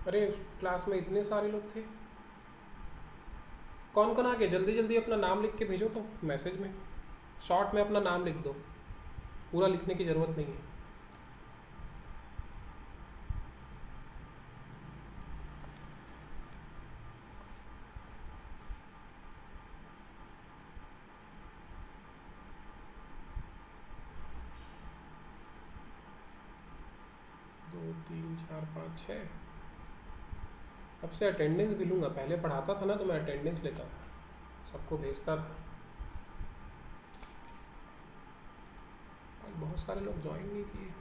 अरे उस क्लास में इतने सारे लोग थे। कौन कौन आ गया? जल्दी जल्दी अपना नाम लिख के भेजो तो मैसेज में, शॉर्ट में अपना नाम लिख दो, पूरा लिखने की ज़रूरत नहीं है। दो तीन चार पाँच छः। अब से अटेंडेंस भी लूँगा, पहले पढ़ाता था ना तो मैं अटेंडेंस लेता था, सबको भेजता था। आज बहुत सारे लोग ज्वाइन नहीं किए।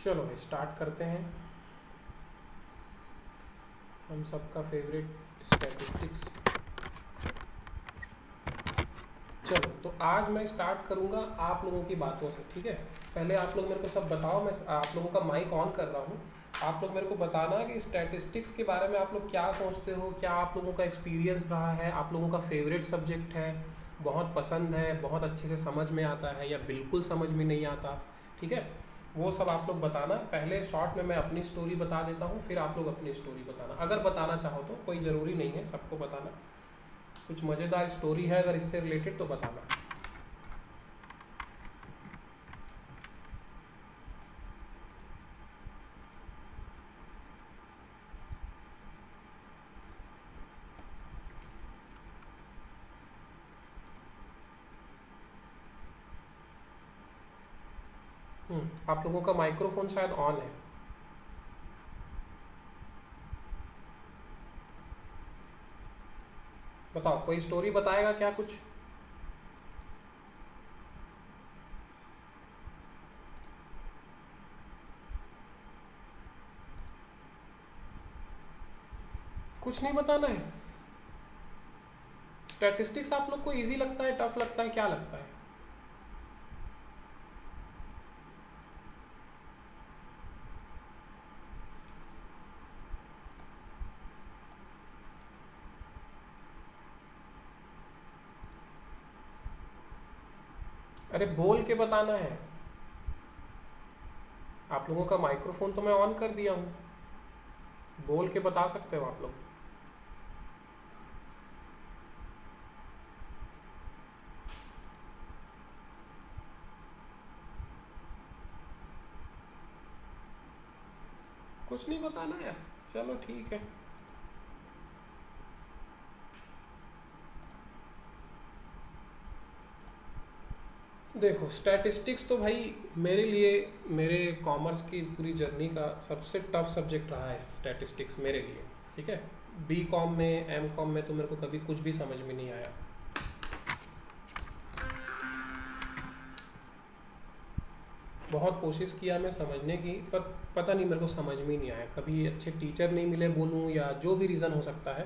चलो स्टार्ट करते हैं हम सबका फेवरेट स्टैटिस्टिक्स। चलो तो आज मैं स्टार्ट करूँगा आप लोगों की बातों से, ठीक है। पहले आप लोग मेरे को सब बताओ, मैं आप लोगों का माइक ऑन कर रहा हूँ। आप लोग मेरे को बताना कि स्टैटिस्टिक्स के बारे में आप लोग क्या सोचते हो, क्या आप लोगों का एक्सपीरियंस रहा है, आप लोगों का फेवरेट सब्जेक्ट है, बहुत पसंद है, बहुत अच्छे से समझ में आता है या बिल्कुल समझ में नहीं आता, ठीक है। वो सब आप लोग बताना। पहले शॉर्ट में मैं अपनी स्टोरी बता देता हूँ, फिर आप लोग अपनी स्टोरी बताना, अगर बताना चाहो तो, कोई ज़रूरी नहीं है सबको बताना। कुछ मज़ेदार स्टोरी है अगर इससे रिलेटेड तो बताना। आप लोगों का माइक्रोफोन शायद ऑन है। बताओ, कोई स्टोरी बताएगा क्या कुछ? कुछ नहीं बताना है? स्टैटिस्टिक्स आप लोग को इजी लगता है, टफ लगता है, क्या लगता है? अरे बोल के बताना है। आप लोगों का माइक्रोफोन तो मैं ऑन कर दिया हूँ, बोल के बता सकते हो आप लोग। कुछ नहीं बताना यार, चलो ठीक है। देखो स्टैटिस्टिक्स तो भाई मेरे लिए, मेरे कॉमर्स की पूरी जर्नी का सबसे टफ सब्जेक्ट रहा है स्टैटिस्टिक्स मेरे लिए, ठीक है। बी कॉम में, एम कॉम में तो मेरे को कभी कुछ भी समझ में नहीं आया। बहुत कोशिश किया मैं समझने की, पर पता नहीं मेरे को समझ में ही नहीं आया। कभी अच्छे टीचर नहीं मिले बोलूँ या जो भी रीज़न हो सकता है,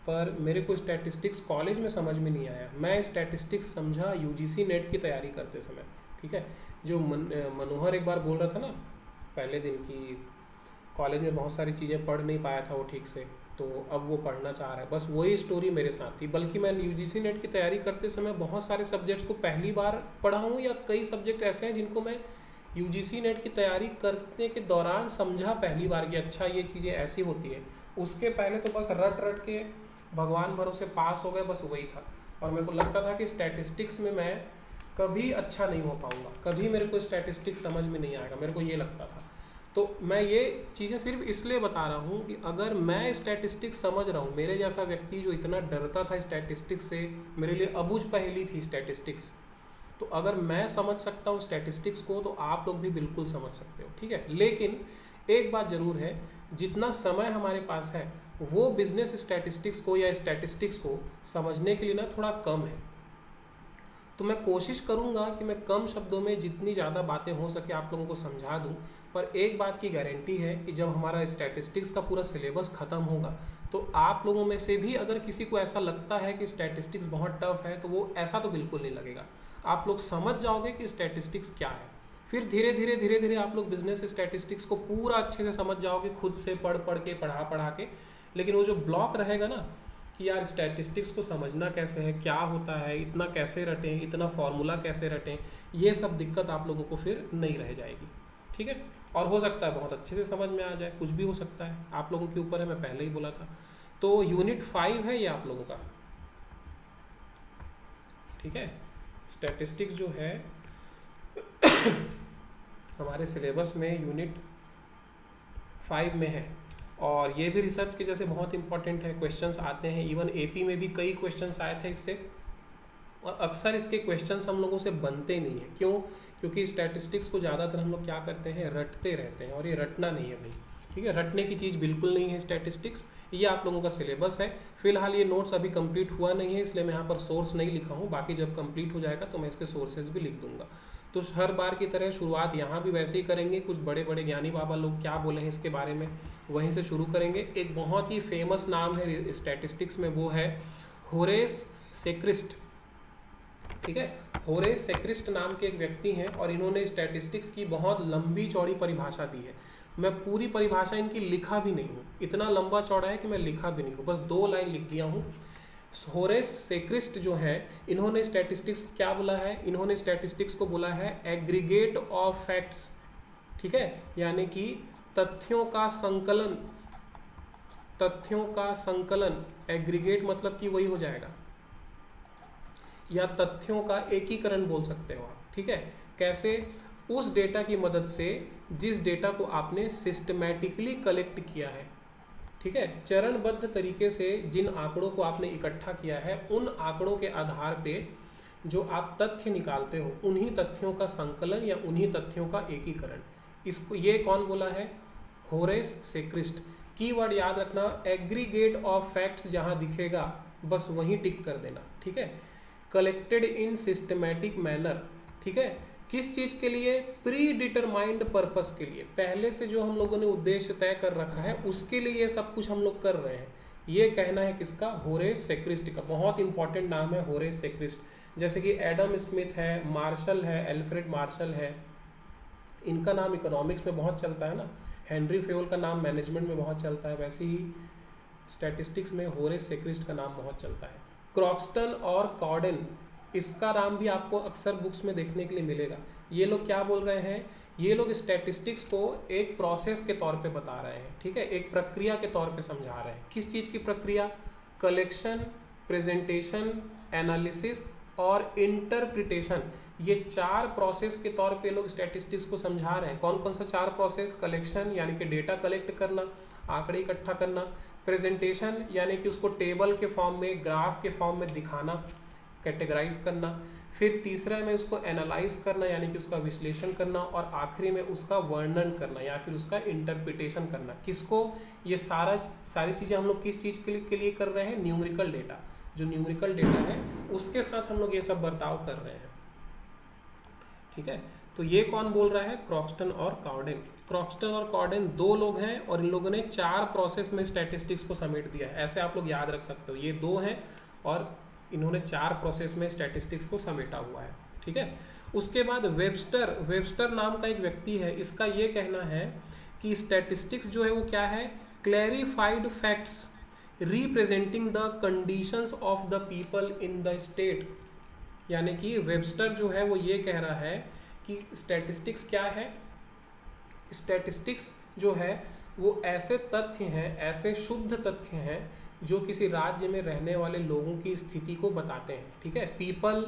पर मेरे को स्टैटिस्टिक्स कॉलेज में समझ में नहीं आया। मैं स्टैटिस्टिक्स समझा यूजीसी नेट की तैयारी करते समय, ठीक है। जो मनोहर एक बार बोल रहा था ना पहले दिन की, कॉलेज में बहुत सारी चीज़ें पढ़ नहीं पाया था वो ठीक से, तो अब वो पढ़ना चाह रहा है, बस वही स्टोरी मेरे साथ थी। बल्कि मैं यूजीसी नेट की तैयारी करते समय बहुत सारे सब्जेक्ट्स को पहली बार पढ़ा हूँ, या कई सब्जेक्ट ऐसे हैं जिनको मैं यूजीसी नेट की तैयारी करने के दौरान समझा पहली बार कि अच्छा ये चीज़ें ऐसी होती है। उसके पहले तो बस रट रट के भगवान भरोसे पास हो गए, बस वही था। और मेरे को लगता था कि स्टैटिस्टिक्स में मैं कभी अच्छा नहीं हो पाऊँगा, कभी मेरे को स्टैटिस्टिक्स समझ में नहीं आएगा, मेरे को ये लगता था। तो मैं ये चीज़ें सिर्फ इसलिए बता रहा हूँ कि अगर मैं स्टैटिस्टिक्स समझ रहा हूँ, मेरे जैसा व्यक्ति जो इतना डरता था स्टैटिस्टिक्स से, मेरे लिए अबूझ पहेली थी स्टैटिस्टिक्स, तो अगर मैं समझ सकता हूँ स्टैटिस्टिक्स को, तो आप लोग भी बिल्कुल समझ सकते हो, ठीक है। लेकिन एक बात ज़रूर है, जितना समय हमारे पास है वो बिजनेस स्टैटिस्टिक्स को या स्टैटिस्टिक्स को समझने के लिए ना थोड़ा कम है। तो मैं कोशिश करूँगा कि मैं कम शब्दों में जितनी ज़्यादा बातें हो सके आप लोगों को समझा दूँ। पर एक बात की गारंटी है कि जब हमारा स्टैटिस्टिक्स का पूरा सिलेबस ख़त्म होगा, तो आप लोगों में से भी अगर किसी को ऐसा लगता है कि स्टैटिस्टिक्स बहुत टफ है, तो वो ऐसा तो बिल्कुल नहीं लगेगा। आप लोग समझ जाओगे कि स्टैटिस्टिक्स क्या है, फिर धीरे धीरे धीरे धीरे आप लोग बिजनेस स्टैटिस्टिक्स को पूरा अच्छे से समझ जाओगे, खुद से पढ़ पढ़ के, पढ़ा पढ़ा के। लेकिन वो जो ब्लॉक रहेगा ना कि यार स्टैटिस्टिक्स को समझना कैसे है, क्या होता है, इतना कैसे रटें, इतना फॉर्मूला कैसे रटें, ये सब दिक्कत आप लोगों को फिर नहीं रह जाएगी। ठीक है, और हो सकता है बहुत अच्छे से समझ में आ जाए, कुछ भी हो सकता है, आप लोगों के ऊपर है, मैं पहले ही बोला था। तो यूनिट 5 है ये आप लोगों का। ठीक है, स्टैटिस्टिक्स जो है हमारे सिलेबस में यूनिट 5 में है, और ये भी रिसर्च के जैसे बहुत इंपॉर्टेंट है, क्वेश्चंस आते हैं, इवन एपी में भी कई क्वेश्चंस आए थे इससे, और अक्सर इसके क्वेश्चंस हम लोगों से बनते नहीं है। क्यों? क्योंकि स्टैटिस्टिक्स को ज़्यादातर हम लोग क्या करते हैं, रटते रहते हैं, और ये रटना नहीं है भाई। ठीक है, रटने की चीज़ बिल्कुल नहीं है स्टैटिस्टिक्स। ये आप लोगों का सिलेबस है। फिलहाल ये नोट्स अभी कंप्लीट हुआ नहीं है, इसलिए मैं यहाँ पर सोर्स नहीं लिखा हूँ, बाकी जब कंप्लीट हो जाएगा तो मैं इसके सोर्सेज भी लिख दूंगा। तो हर बार की तरह शुरुआत यहाँ भी वैसे ही करेंगे, कुछ बड़े बड़े ज्ञानी बाबा लोग क्या बोले हैं इसके बारे में वहीं से शुरू करेंगे। एक बहुत ही फेमस नाम है स्टैटिस्टिक्स में, वो है होरेस सेक्रिस्ट। ठीक है, होरेस सेक्रिस्ट नाम के एक व्यक्ति हैं, और इन्होंने स्टैटिस्टिक्स की बहुत लंबी चौड़ी परिभाषा दी है। मैं पूरी परिभाषा इनकी लिखा भी नहीं हूँ, इतना लंबा चौड़ा है कि मैं लिखा भी नहीं हूँ, बस 2 लाइन लिख दिया हूँ। होरेस सेक्रिस्ट जो है, इन्होंने स्टैटिस्टिक्स को क्या बोला है, इन्होंने स्टैटिस्टिक्स को बोला है एग्रीगेट ऑफ फैक्ट्स। ठीक है, यानी कि तथ्यों का संकलन, तथ्यों का संकलन, एग्रीगेट मतलब कि वही हो जाएगा, या तथ्यों का एकीकरण बोल सकते हो आप। ठीक है, कैसे? उस डेटा की मदद से जिस डेटा को आपने सिस्टमैटिकली कलेक्ट किया है। ठीक है, चरणबद्ध तरीके से जिन आंकड़ों को आपने इकट्ठा किया है, उन आंकड़ों के आधार पे जो आप तथ्य निकालते हो, उन्हीं तथ्यों का संकलन या उन्हीं तथ्यों का एकीकरण। इसको ये कौन बोला है? होरेस सेक्रिस्ट। कीवर्ड याद रखना, एग्रीगेट ऑफ फैक्ट्स जहां दिखेगा बस वहीं टिक कर देना। ठीक है, कलेक्टेड इन सिस्टमैटिक मैनर। ठीक है, किस चीज़ के लिए? प्री डिटरमाइंड पर्पस के लिए, पहले से जो हम लोगों ने उद्देश्य तय कर रखा है उसके लिए ये सब कुछ हम लोग कर रहे हैं। ये कहना है किसका? होरेस सेक्रिस्ट का। बहुत इंपॉर्टेंट नाम है होरेस सेक्रिस्ट। जैसे कि एडम स्मिथ है, मार्शल है, एल्फ्रेड मार्शल है, इनका नाम इकोनॉमिक्स में बहुत चलता है ना, हेनरी फेयोल का नाम मैनेजमेंट में बहुत चलता है, वैसे ही स्टैटिस्टिक्स में होरेस सेक्रिस्ट का नाम बहुत चलता है। क्रॉक्सटन और कॉर्डन, इसका नाम भी आपको अक्सर बुक्स में देखने के लिए मिलेगा। ये लोग क्या बोल रहे हैं? ये लोग स्टैटिस्टिक्स को एक प्रोसेस के तौर पे बता रहे हैं। ठीक है, एक प्रक्रिया के तौर पे समझा रहे हैं। किस चीज़ की प्रक्रिया? कलेक्शन, प्रेजेंटेशन, एनालिसिस और इंटरप्रिटेशन। ये 4 प्रोसेस के तौर पे लोग स्टैटिस्टिक्स को समझा रहे हैं। कौन कौन सा 4 प्रोसेस? कलेक्शन यानी कि डेटा कलेक्ट करना, आंकड़े इकट्ठा करना, प्रेजेंटेशन यानी कि उसको टेबल के फॉर्म में, ग्राफ के फॉर्म में दिखाना, कैटेगराइज करना, फिर तीसरा में उसको एनालाइज करना यानी कि उसका विश्लेषण करना, और आखिरी में उसका वर्णन करना या फिर उसका इंटरप्रिटेशन करना। किसको? ये सारी चीज़ें हम लोग किस चीज़ के लिए कर रहे हैं? Numerical data. जो न्यूमेरिकल डेटा है उसके साथ हम लोग ये सब बर्ताव कर रहे हैं। ठीक है, तो ये कौन बोल रहा है? क्रॉक्सटन और कॉर्डन। क्रॉक्सटन और कॉर्डन 2 लोग हैं, और इन लोगों ने 4 प्रोसेस में स्टैटिस्टिक्स को समेट दिया है। ऐसे आप लोग याद रख सकते हो, ये 2 हैं और इन्होंने 4 प्रोसेस में स्टैटिस्टिक्स को समेटा हुआ है। ठीक है, उसके बाद वेबस्टर नाम का एक व्यक्ति है। इसका ये कहना है कि स्टैटिस्टिक्स जो है वो क्या है? Clarified facts representing the conditions of the people in the state. यानी कि वेबस्टर जो है वो ये कह रहा है कि स्टैटिस्टिक्स क्या है? स्टैटिस्टिक्स जो है वो ऐसे तथ्य हैं, ऐसे शुद्ध तथ्य हैं जो किसी राज्य में रहने वाले लोगों की स्थिति को बताते हैं। ठीक है, people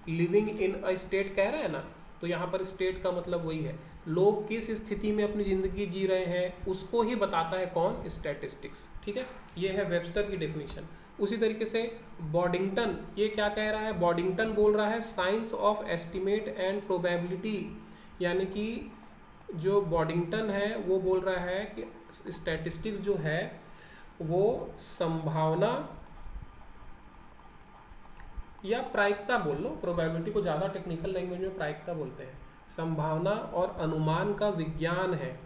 living in a state कह रहे हैं ना, तो यहाँ पर स्टेट का मतलब वही है, लोग किस स्थिति में अपनी ज़िंदगी जी रहे हैं उसको ही बताता है कौन? स्टैटिस्टिक्स। ठीक है, ये है वेबस्टर की डेफिनेशन। उसी तरीके से बॉडिंगटन ये क्या कह रहा है? बॉडिंगटन बोल रहा है science of estimate and probability. यानी कि जो बॉडिंगटन है वो बोल रहा है कि स्टैटिस्टिक्स जो है वो संभावना या प्रायिकता बोल लो, प्रोबेबिलिटी को ज़्यादा टेक्निकल लैंग्वेज में प्रायिकता बोलते हैं, संभावना और अनुमान का विज्ञान है।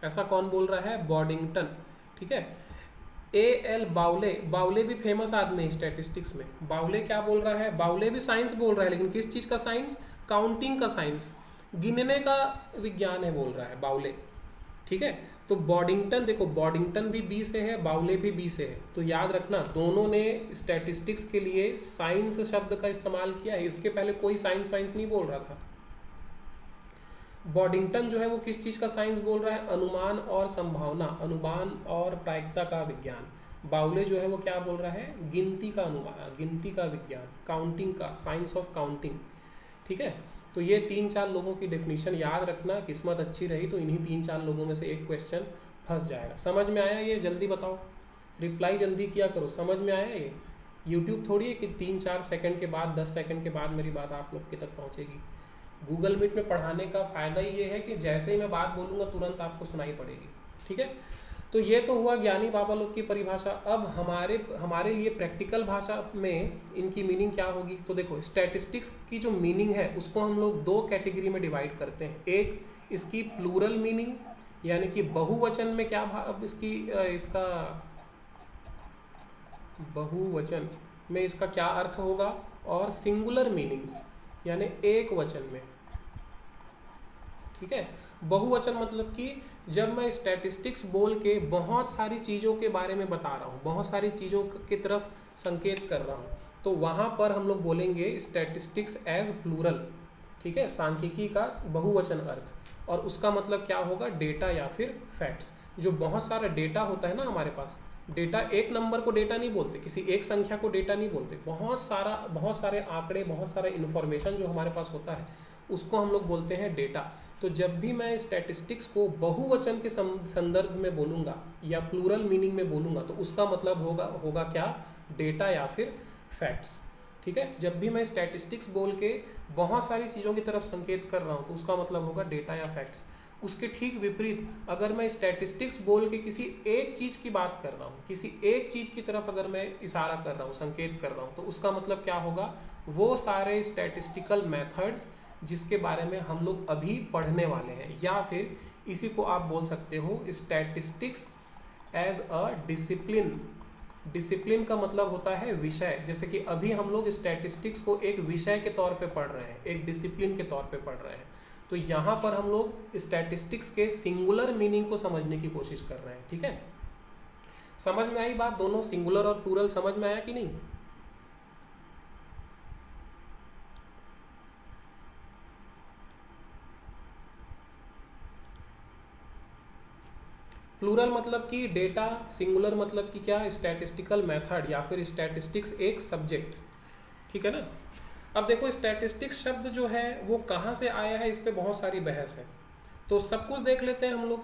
ऐसा कौन बोल रहा है? बॉडिंगटन। ठीक है, A.L. बाउले भी फेमस आदमी है स्टैटिस्टिक्स में। बाउले क्या बोल रहा है? बाउले भी साइंस बोल रहा है, लेकिन किस चीज़ का साइंस? काउंटिंग का साइंस। गिनने का विज्ञान है बोल रहा है बाउले, ठीक है। तो बॉडिंगटन, देखो बॉडिंगटन भी बी से है, बाउले भी बी से है, तो याद रखना दोनों ने स्टैटिस्टिक्स के लिए साइंस शब्द का इस्तेमाल किया है, इसके पहले कोई साइंस वाइंस नहीं बोल रहा था। बॉडिंगटन जो है वो किस चीज़ का साइंस बोल रहा है, अनुमान और संभावना, अनुमान और प्रायिकता का विज्ञान। बाउले जो है वो क्या बोल रहा है, गिनती का अनुमान, गिनती का विज्ञान, काउंटिंग का, साइंस ऑफ काउंटिंग, ठीक है। तो ये 3-4 लोगों की डेफिनेशन याद रखना, किस्मत अच्छी रही तो इन्हीं 3-4 लोगों में से एक क्वेश्चन फंस जाएगा। समझ में आया ये? जल्दी बताओ, रिप्लाई जल्दी किया करो, समझ में आया ये? यूट्यूब थोड़ी है कि 3-4 सेकंड के बाद, 10 सेकंड के बाद मेरी बात आप लोग के तक पहुंचेगी। गूगल मीट में पढ़ाने का फ़ायदा ये है कि जैसे ही मैं बात बोलूँगा तुरंत आपको सुनाई पड़ेगी, ठीक है। तो ये तो हुआ ज्ञानी बाबा लोग की परिभाषा। अब हमारे लिए प्रैक्टिकल भाषा में इनकी मीनिंग क्या होगी? तो देखो स्टैटिस्टिक्स की जो मीनिंग है उसको हम लोग 2 कैटेगरी में डिवाइड करते हैं। एक इसकी प्लूरल मीनिंग, यानी कि बहुवचन में क्या अब इसका बहुवचन में इसका क्या अर्थ होगा, और सिंगुलर मीनिंग यानी एक वचन में, ठीक है। बहुवचन मतलब कि जब मैं स्टैटिस्टिक्स बोल के बहुत सारी चीज़ों के बारे में बता रहा हूँ, बहुत सारी चीज़ों की तरफ संकेत कर रहा हूँ, तो वहाँ पर हम लोग बोलेंगे स्टैटिस्टिक्स एज प्लूरल, ठीक है, सांख्यिकी का बहुवचन अर्थ। और उसका मतलब क्या होगा, डेटा या फिर फैक्ट्स। जो बहुत सारा डेटा होता है ना हमारे पास, डेटा एक नंबर को डेटा नहीं बोलते, किसी एक संख्या को डेटा नहीं बोलते, बहुत सारे आंकड़े, बहुत सारा इन्फॉर्मेशन जो हमारे पास होता है उसको हम लोग बोलते हैं डेटा। तो जब भी मैं स्टैटिस्टिक्स को बहुवचन के संदर्भ में बोलूँगा या प्लूरल मीनिंग में बोलूँगा तो उसका मतलब होगा क्या, डेटा या फिर फैक्ट्स, ठीक है। जब भी मैं स्टैटिस्टिक्स बोल के बहुत सारी चीज़ों की तरफ संकेत कर रहा हूँ तो उसका मतलब होगा डेटा या फैक्ट्स। उसके ठीक विपरीत अगर मैं स्टैटिस्टिक्स बोल के किसी एक चीज़ की बात कर रहा हूँ, किसी एक चीज़ की तरफ अगर मैं इशारा कर रहा हूँ, संकेत कर रहा हूँ, तो उसका मतलब क्या होगा, वो सारे स्टैटिस्टिकल मेथड्स जिसके बारे में हम लोग अभी पढ़ने वाले हैं, या फिर इसी को आप बोल सकते हो statistics as a discipline. Discipline का मतलब होता है विषय, जैसे कि अभी हम लोग स्टैटिस्टिक्स को एक विषय के तौर पे पढ़ रहे हैं, एक डिसिप्लिन के तौर पे पढ़ रहे हैं। तो यहाँ पर हम लोग स्टैटिस्टिक्स के सिंगुलर मीनिंग को समझने की कोशिश कर रहे हैं, ठीक है। समझ में आई बात? दोनों सिंगुलर और प्लूरल समझ में आया कि नहीं? प्लूरल मतलब कि डेटा, सिंगुलर मतलब कि क्या, स्टैटिस्टिकल मेथड या फिर स्टैटिस्टिक्स एक सब्जेक्ट, ठीक है ना। अब देखो स्टैटिस्टिक्स शब्द जो है वो कहाँ से आया है, इस पे बहुत सारी बहस है, तो सब कुछ देख लेते हैं हम लोग।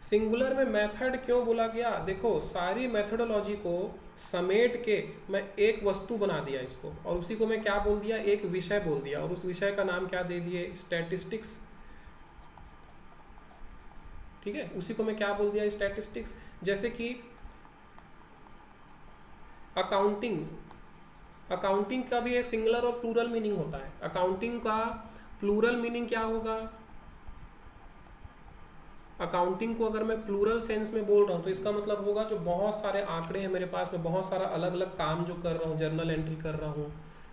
सिंगुलर में मेथड क्यों बोला गया? देखो सारी मेथडोलॉजी को समेट के मैं एक वस्तु बना दिया इसको, और उसी को मैं क्या बोल दिया, एक विषय बोल दिया, और उस विषय का नाम क्या दे दिए, स्टैटिस्टिक्स, ठीक है। उसी को मैं क्या बोल दिया, स्टैटिस्टिक्स। जैसे कि अकाउंटिंग, अकाउंटिंग का भी एक सिंगुलर और प्लूरल मीनिंग होता है। अकाउंटिंग का प्लूरल मीनिंग क्या होगा, अकाउंटिंग को अगर मैं प्लूरल सेंस में बोल रहा हूँ तो इसका मतलब होगा जो बहुत सारे आंकड़े हैं मेरे पास में, बहुत सारा अलग अलग काम जो कर रहा हूँ, जर्नल एंट्री कर रहा हूँ,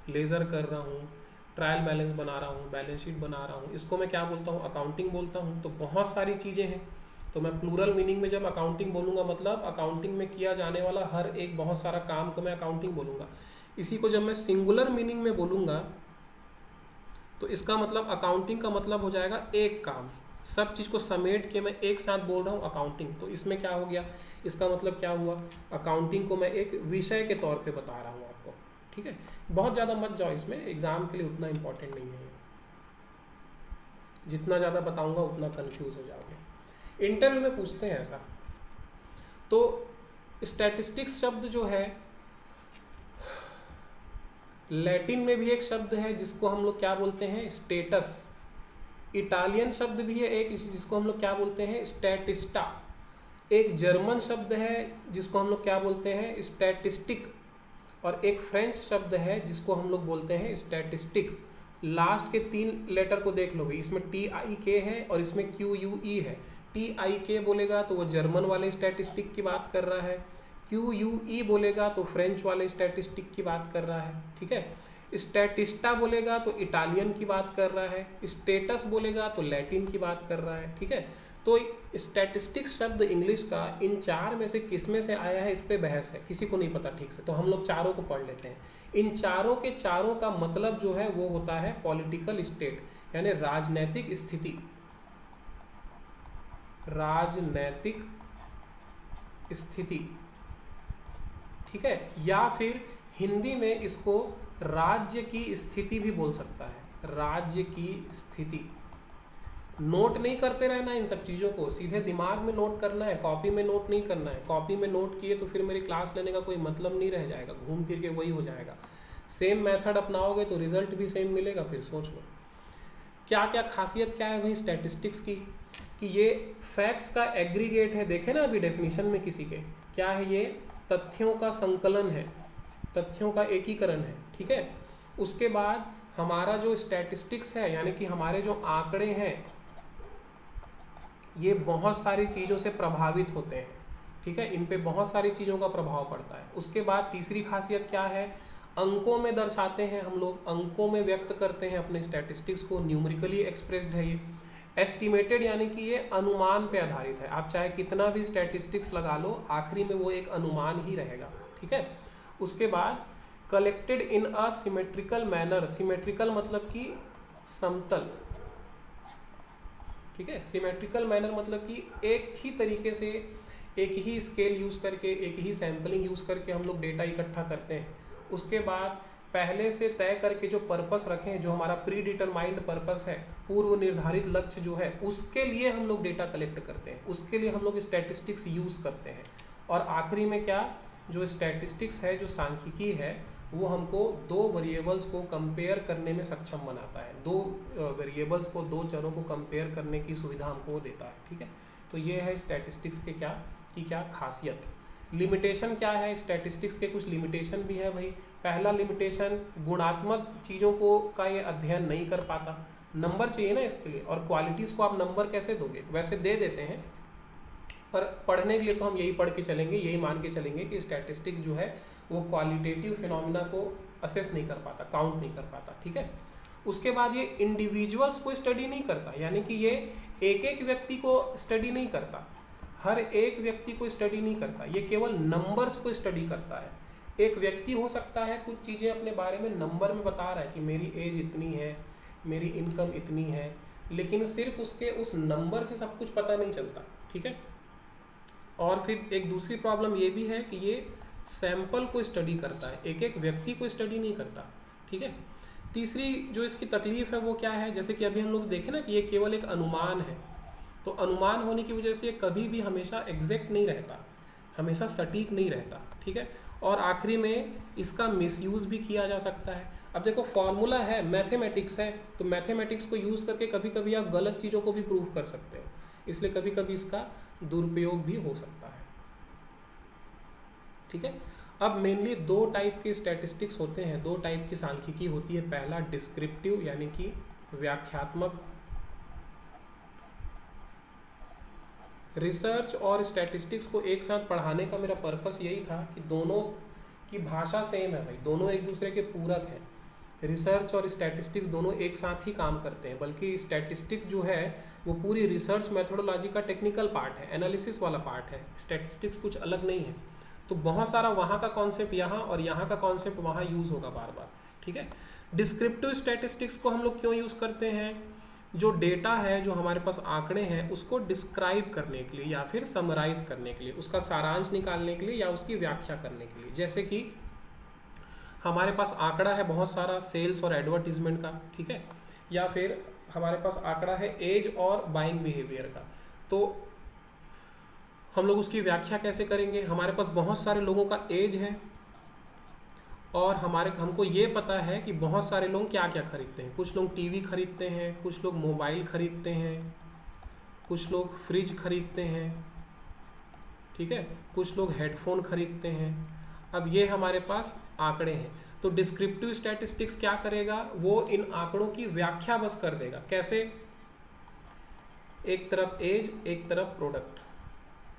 लेजर कर रहा हूँ, ट्रायल बैलेंस बना रहा हूँ, बैलेंस शीट बना रहा हूँ, इसको मैं क्या बोलता हूँ, अकाउंटिंग बोलता हूँ। तो बहुत सारी चीज़ें हैं, तो मैं प्लूरल मीनिंग में जब अकाउंटिंग बोलूँगा मतलब अकाउंटिंग में किया जाने वाला हर एक बहुत सारा काम को मैं अकाउंटिंग बोलूँगा। इसी को जब मैं सिंगुलर मीनिंग में बोलूँगा तो इसका मतलब अकाउंटिंग का मतलब हो जाएगा एक काम, सब चीज़ को समेट के मैं एक साथ बोल रहा हूँ अकाउंटिंग। तो इसमें क्या हो गया, इसका मतलब क्या हुआ, अकाउंटिंग को मैं एक विषय के तौर पे बता रहा हूँ आपको, ठीक है। बहुत ज़्यादा मत जाओ इसमें, एग्जाम के लिए उतना इम्पोर्टेंट नहीं है, जितना ज़्यादा बताऊँगा उतना कन्फ्यूज़ हो जाओगे। इंटरव्यू में पूछते हैं ऐसा। तो स्टैटिस्टिक्स शब्द जो है लैटिन में भी एक शब्द है जिसको हम लोग क्या बोलते हैं, स्टेटस। इटालियन शब्द भी है एक जिसको हम लोग क्या बोलते हैं, स्टैटिस्टा। एक जर्मन शब्द है जिसको हम लोग क्या बोलते हैं, स्टैटिस्टिक। और एक फ्रेंच शब्द है जिसको हम लोग बोलते हैं स्टैटिस्टिक। लास्ट के 3 लेटर को देख लो भाई, इसमें TIK है और इसमें QUE है। TIK बोलेगा तो वो जर्मन वाले स्टैटिस्टिक की बात कर रहा है, QUE बोलेगा तो फ्रेंच वाले स्टैटिस्टिक की बात कर रहा है, ठीक है। स्टैटिस्टा बोलेगा तो इटालियन की बात कर रहा है, स्टेटस बोलेगा तो लैटिन की बात कर रहा है, ठीक है। तो स्टैटिस्टिक्स शब्द इंग्लिश का इन चार में से किस में से आया है, इस पे बहस है, किसी को नहीं पता ठीक से। तो हम लोग चारों को पढ़ लेते हैं। इन चारों के चारों का मतलब जो है वो होता है पॉलिटिकल स्टेट, यानी राजनैतिक स्थिति, राजनैतिक स्थिति, ठीक है। या फिर हिंदी में इसको राज्य की स्थिति भी बोल सकता है, राज्य की स्थिति। नोट नहीं करते रहना इन सब चीज़ों को, सीधे दिमाग में नोट करना है, कॉपी में नोट नहीं करना है। कॉपी में नोट किए तो फिर मेरी क्लास लेने का कोई मतलब नहीं रह जाएगा, घूम फिर के वही हो जाएगा। सेम मेथड अपनाओगे तो रिजल्ट भी सेम मिलेगा। फिर सोच लो क्या क्या खासियत क्या है भाई स्टैटिस्टिक्स की, कि ये फैक्ट्स का एग्रीगेट है। देखे ना अभी डेफिनेशन में किसी के, क्या है ये, तथ्यों का संकलन है, तथ्यों का एकीकरण है, ठीक है। उसके बाद हमारा जो स्टैटिस्टिक्स है, यानी कि हमारे जो आंकड़े हैं, ये बहुत सारी चीज़ों से प्रभावित होते हैं, ठीक है। इन पे बहुत सारी चीज़ों का प्रभाव पड़ता है। उसके बाद तीसरी खासियत क्या है, अंकों में दर्शाते हैं हम लोग, अंकों में व्यक्त करते हैं अपने स्टैटिस्टिक्स को, न्यूमेरिकली एक्सप्रेस्ड है ये। एस्टिमेटेड यानी कि ये अनुमान पे आधारित है, आप चाहे कितना भी स्टैटिस्टिक्स लगा लो, आखिरी में वो एक अनुमान ही रहेगा, ठीक है। उसके बाद collected in a symmetrical manner, symmetrical मतलब कि समतल, ठीक है। सिमेट्रिकल मैनर मतलब कि एक ही तरीके से, एक ही स्केल यूज़ करके, एक ही सैम्पलिंग यूज़ करके हम लोग डेटा इकट्ठा करते हैं। उसके बाद पहले से तय करके जो पर्पस रखें, जो हमारा प्री डिटरमाइंड पर्पस है, पूर्व निर्धारित लक्ष्य जो है, उसके लिए हम लोग डेटा कलेक्ट करते हैं, उसके लिए हम लोग स्टैटिस्टिक्स यूज़ करते हैं। और आखिरी में क्या, जो स्टैटिस्टिक्स है, जो सांख्यिकी है, वो हमको दो वेरिएबल्स को कंपेयर करने में सक्षम बनाता है, दो वेरिएबल्स को, दो चरों को कंपेयर करने की सुविधा हमको देता है, ठीक है। तो ये है स्टैटिस्टिक्स के क्या खासियत। लिमिटेशन क्या है, स्टैटिस्टिक्स के कुछ लिमिटेशन भी है भाई। पहला लिमिटेशन, गुणात्मक चीज़ों को का ये अध्ययन नहीं कर पाता, नंबर चाहिए ना इसके लिए, और क्वालिटीज़ को आप नंबर कैसे दोगे, वैसे दे देते हैं, पर पढ़ने के लिए तो हम यही पढ़ के चलेंगे, यही मान के चलेंगे कि स्टैटिस्टिक्स जो है वो क्वालिटेटिव फिनोमिना को असेस नहीं कर पाता, काउंट नहीं कर पाता, ठीक है। उसके बाद ये इंडिविजुअल्स को स्टडी नहीं करता, यानी कि ये एक एक व्यक्ति को स्टडी नहीं करता, हर एक व्यक्ति को स्टडी नहीं करता, ये केवल नंबर्स को स्टडी करता है। एक व्यक्ति हो सकता है कुछ चीज़ें अपने बारे में नंबर में बता रहा है कि मेरी एज इतनी है, मेरी इनकम इतनी है, लेकिन सिर्फ उसके उस नंबर से सब कुछ पता नहीं चलता, ठीक है। और फिर एक दूसरी प्रॉब्लम ये भी है कि ये सैंपल को स्टडी करता है, एक एक व्यक्ति को स्टडी नहीं करता, ठीक है। तीसरी जो इसकी तकलीफ है वो क्या है, जैसे कि अभी हम लोग देखें ना कि ये केवल एक अनुमान है, तो अनुमान होने की वजह से ये कभी भी हमेशा एग्जैक्ट नहीं रहता, हमेशा सटीक नहीं रहता, ठीक है। और आखिरी में इसका मिसयूज़ भी किया जा सकता है। अब देखो फॉर्मूला है, मैथमेटिक्स है, तो मैथमेटिक्स को यूज़ करके कभी कभी आप गलत चीज़ों को भी प्रूव कर सकते हो, इसलिए कभी कभी इसका दुरुपयोग भी हो सकता है, ठीक है। अब मेनली दो टाइप के स्टैटिस्टिक्स होते हैं, दो टाइप की सांख्यिकी होती है। पहला डिस्क्रिप्टिव यानी कि व्याख्यात्मक। रिसर्च और स्टैटिस्टिक्स को एक साथ पढ़ाने का मेरा पर्पस यही था कि दोनों की भाषा सेम है भाई, दोनों एक दूसरे के पूरक हैं। रिसर्च और स्टैटिस्टिक्स दोनों एक साथ ही काम करते हैं, बल्कि स्टैटिस्टिक्स जो है वो पूरी रिसर्च मेथोडोलॉजी का टेक्निकल पार्ट है, एनालिसिस वाला पार्ट है। स्टैटिस्टिक्स कुछ अलग नहीं है, तो बहुत सारा वहाँ का कॉन्सेप्ट यहाँ और यहाँ का कॉन्सेप्ट वहाँ यूज़ होगा बार बार, ठीक है। डिस्क्रिप्टिव स्टैटिस्टिक्स को हम लोग क्यों यूज़ करते हैं, जो डेटा है, जो हमारे पास आंकड़े हैं, उसको डिस्क्राइब करने के लिए या फिर समराइज करने के लिए, उसका सारांश निकालने के लिए या उसकी व्याख्या करने के लिए। जैसे कि हमारे पास आंकड़ा है बहुत सारा सेल्स और एडवर्टीजमेंट का, ठीक है, या फिर हमारे पास आंकड़ा है एज और बाइंग बिहेवियर का, तो हम लोग उसकी व्याख्या कैसे करेंगे। हमारे पास बहुत सारे लोगों का एज है और हमको ये पता है कि बहुत सारे लोग क्या क्या खरीदते हैं। कुछ लोग टीवी खरीदते हैं, कुछ लोग मोबाइल खरीदते हैं, कुछ लोग फ्रिज खरीदते हैं, ठीक है, कुछ लोग हेडफोन खरीदते हैं। अब ये हमारे पास आंकड़े हैं, तो डिस्क्रिप्टिव स्टैटिस्टिक्स क्या करेगा, वो इन आंकड़ों की व्याख्या बस कर देगा। कैसे, एक तरफ एज, एक तरफ प्रोडक्ट।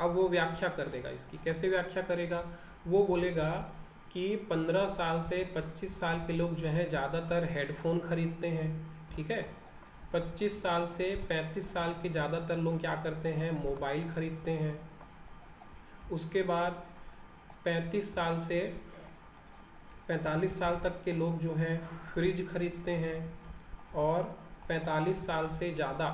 अब वो व्याख्या कर देगा इसकी, कैसे व्याख्या करेगा, वो बोलेगा कि 15 साल से 25 साल के लोग जो हैं ज़्यादातर हेडफोन खरीदते हैं, ठीक है। 25 साल से 35 साल के ज़्यादातर लोग क्या करते हैं, मोबाइल खरीदते हैं। उसके बाद 35 साल से 45 साल तक के लोग जो हैं फ्रिज खरीदते हैं। और 45 साल से ज़्यादा,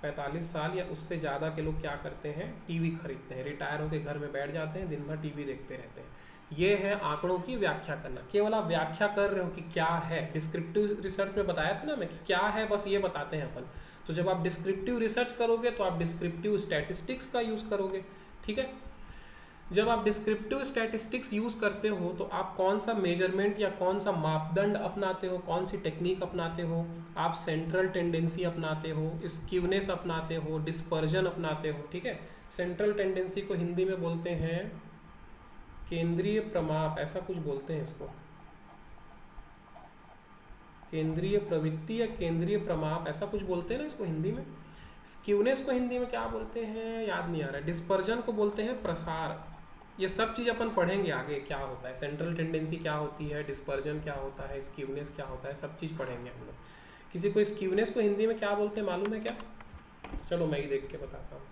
45 साल या उससे ज़्यादा के लोग क्या करते हैं, टीवी खरीदते हैं। रिटायर होकर घर में बैठ जाते हैं, दिन भर टीवी देखते रहते हैं। ये है आंकड़ों की व्याख्या करना। केवल आप व्याख्या कर रहे हो कि क्या है। डिस्क्रिप्टिव रिसर्च में बताया था ना मैं कि क्या है, बस ये बताते हैं अपन। तो जब आप डिस्क्रिप्टिव रिसर्च करोगे तो आप डिस्क्रिप्टिव स्टैटिस्टिक्स का यूज़ करोगे, ठीक है। जब आप डिस्क्रिप्टिव स्टैटिस्टिक्स यूज़ करते हो तो आप कौन सा मेजरमेंट या कौन सा मापदंड अपनाते हो, कौन सी टेक्निक अपनाते हो। आप सेंट्रल टेंडेंसी अपनाते हो, स्क्यूनेस अपनाते हो, डिस्पर्जन अपनाते हो, ठीक है। सेंट्रल टेंडेंसी को हिंदी में बोलते हैं केंद्रीय प्रमाप, ऐसा कुछ बोलते हैं इसको, केंद्रीय प्रवृत्ति या केंद्रीय प्रमाप, ऐसा कुछ बोलते हैं ना इसको हिंदी में। स्क्यूनेस को हिंदी में क्या बोलते हैं, याद नहीं आ रहा है। डिस्पर्जन को बोलते हैं प्रसार। ये सब चीज़ अपन पढ़ेंगे आगे, क्या होता है, सेंट्रल टेंडेंसी क्या होती है, डिस्पर्जन क्या होता है, स्क्यूनेस क्या होता है, सब चीज़ पढ़ेंगे हम लोग। किसी को स्क्यूनेस को हिंदी में क्या बोलते हैं मालूम है क्या? चलो मैं ही देख के बताता हूँ।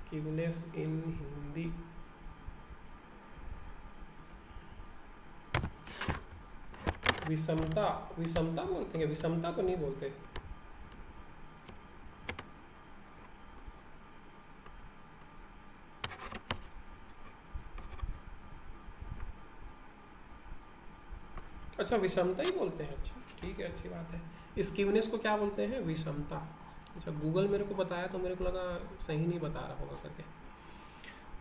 स्क्यूनेस इन हिंदी, विषमता, विषमता बोलते हैं, विषमता तो नहीं बोलते। अच्छा विषमता ही बोलते हैं, अच्छा ठीक है, अच्छी बात है। स्क्यूनेस को क्या बोलते हैं, विषमता। अच्छा गूगल मेरे को बताया तो मेरे को लगा सही नहीं बता रहा होगा करके।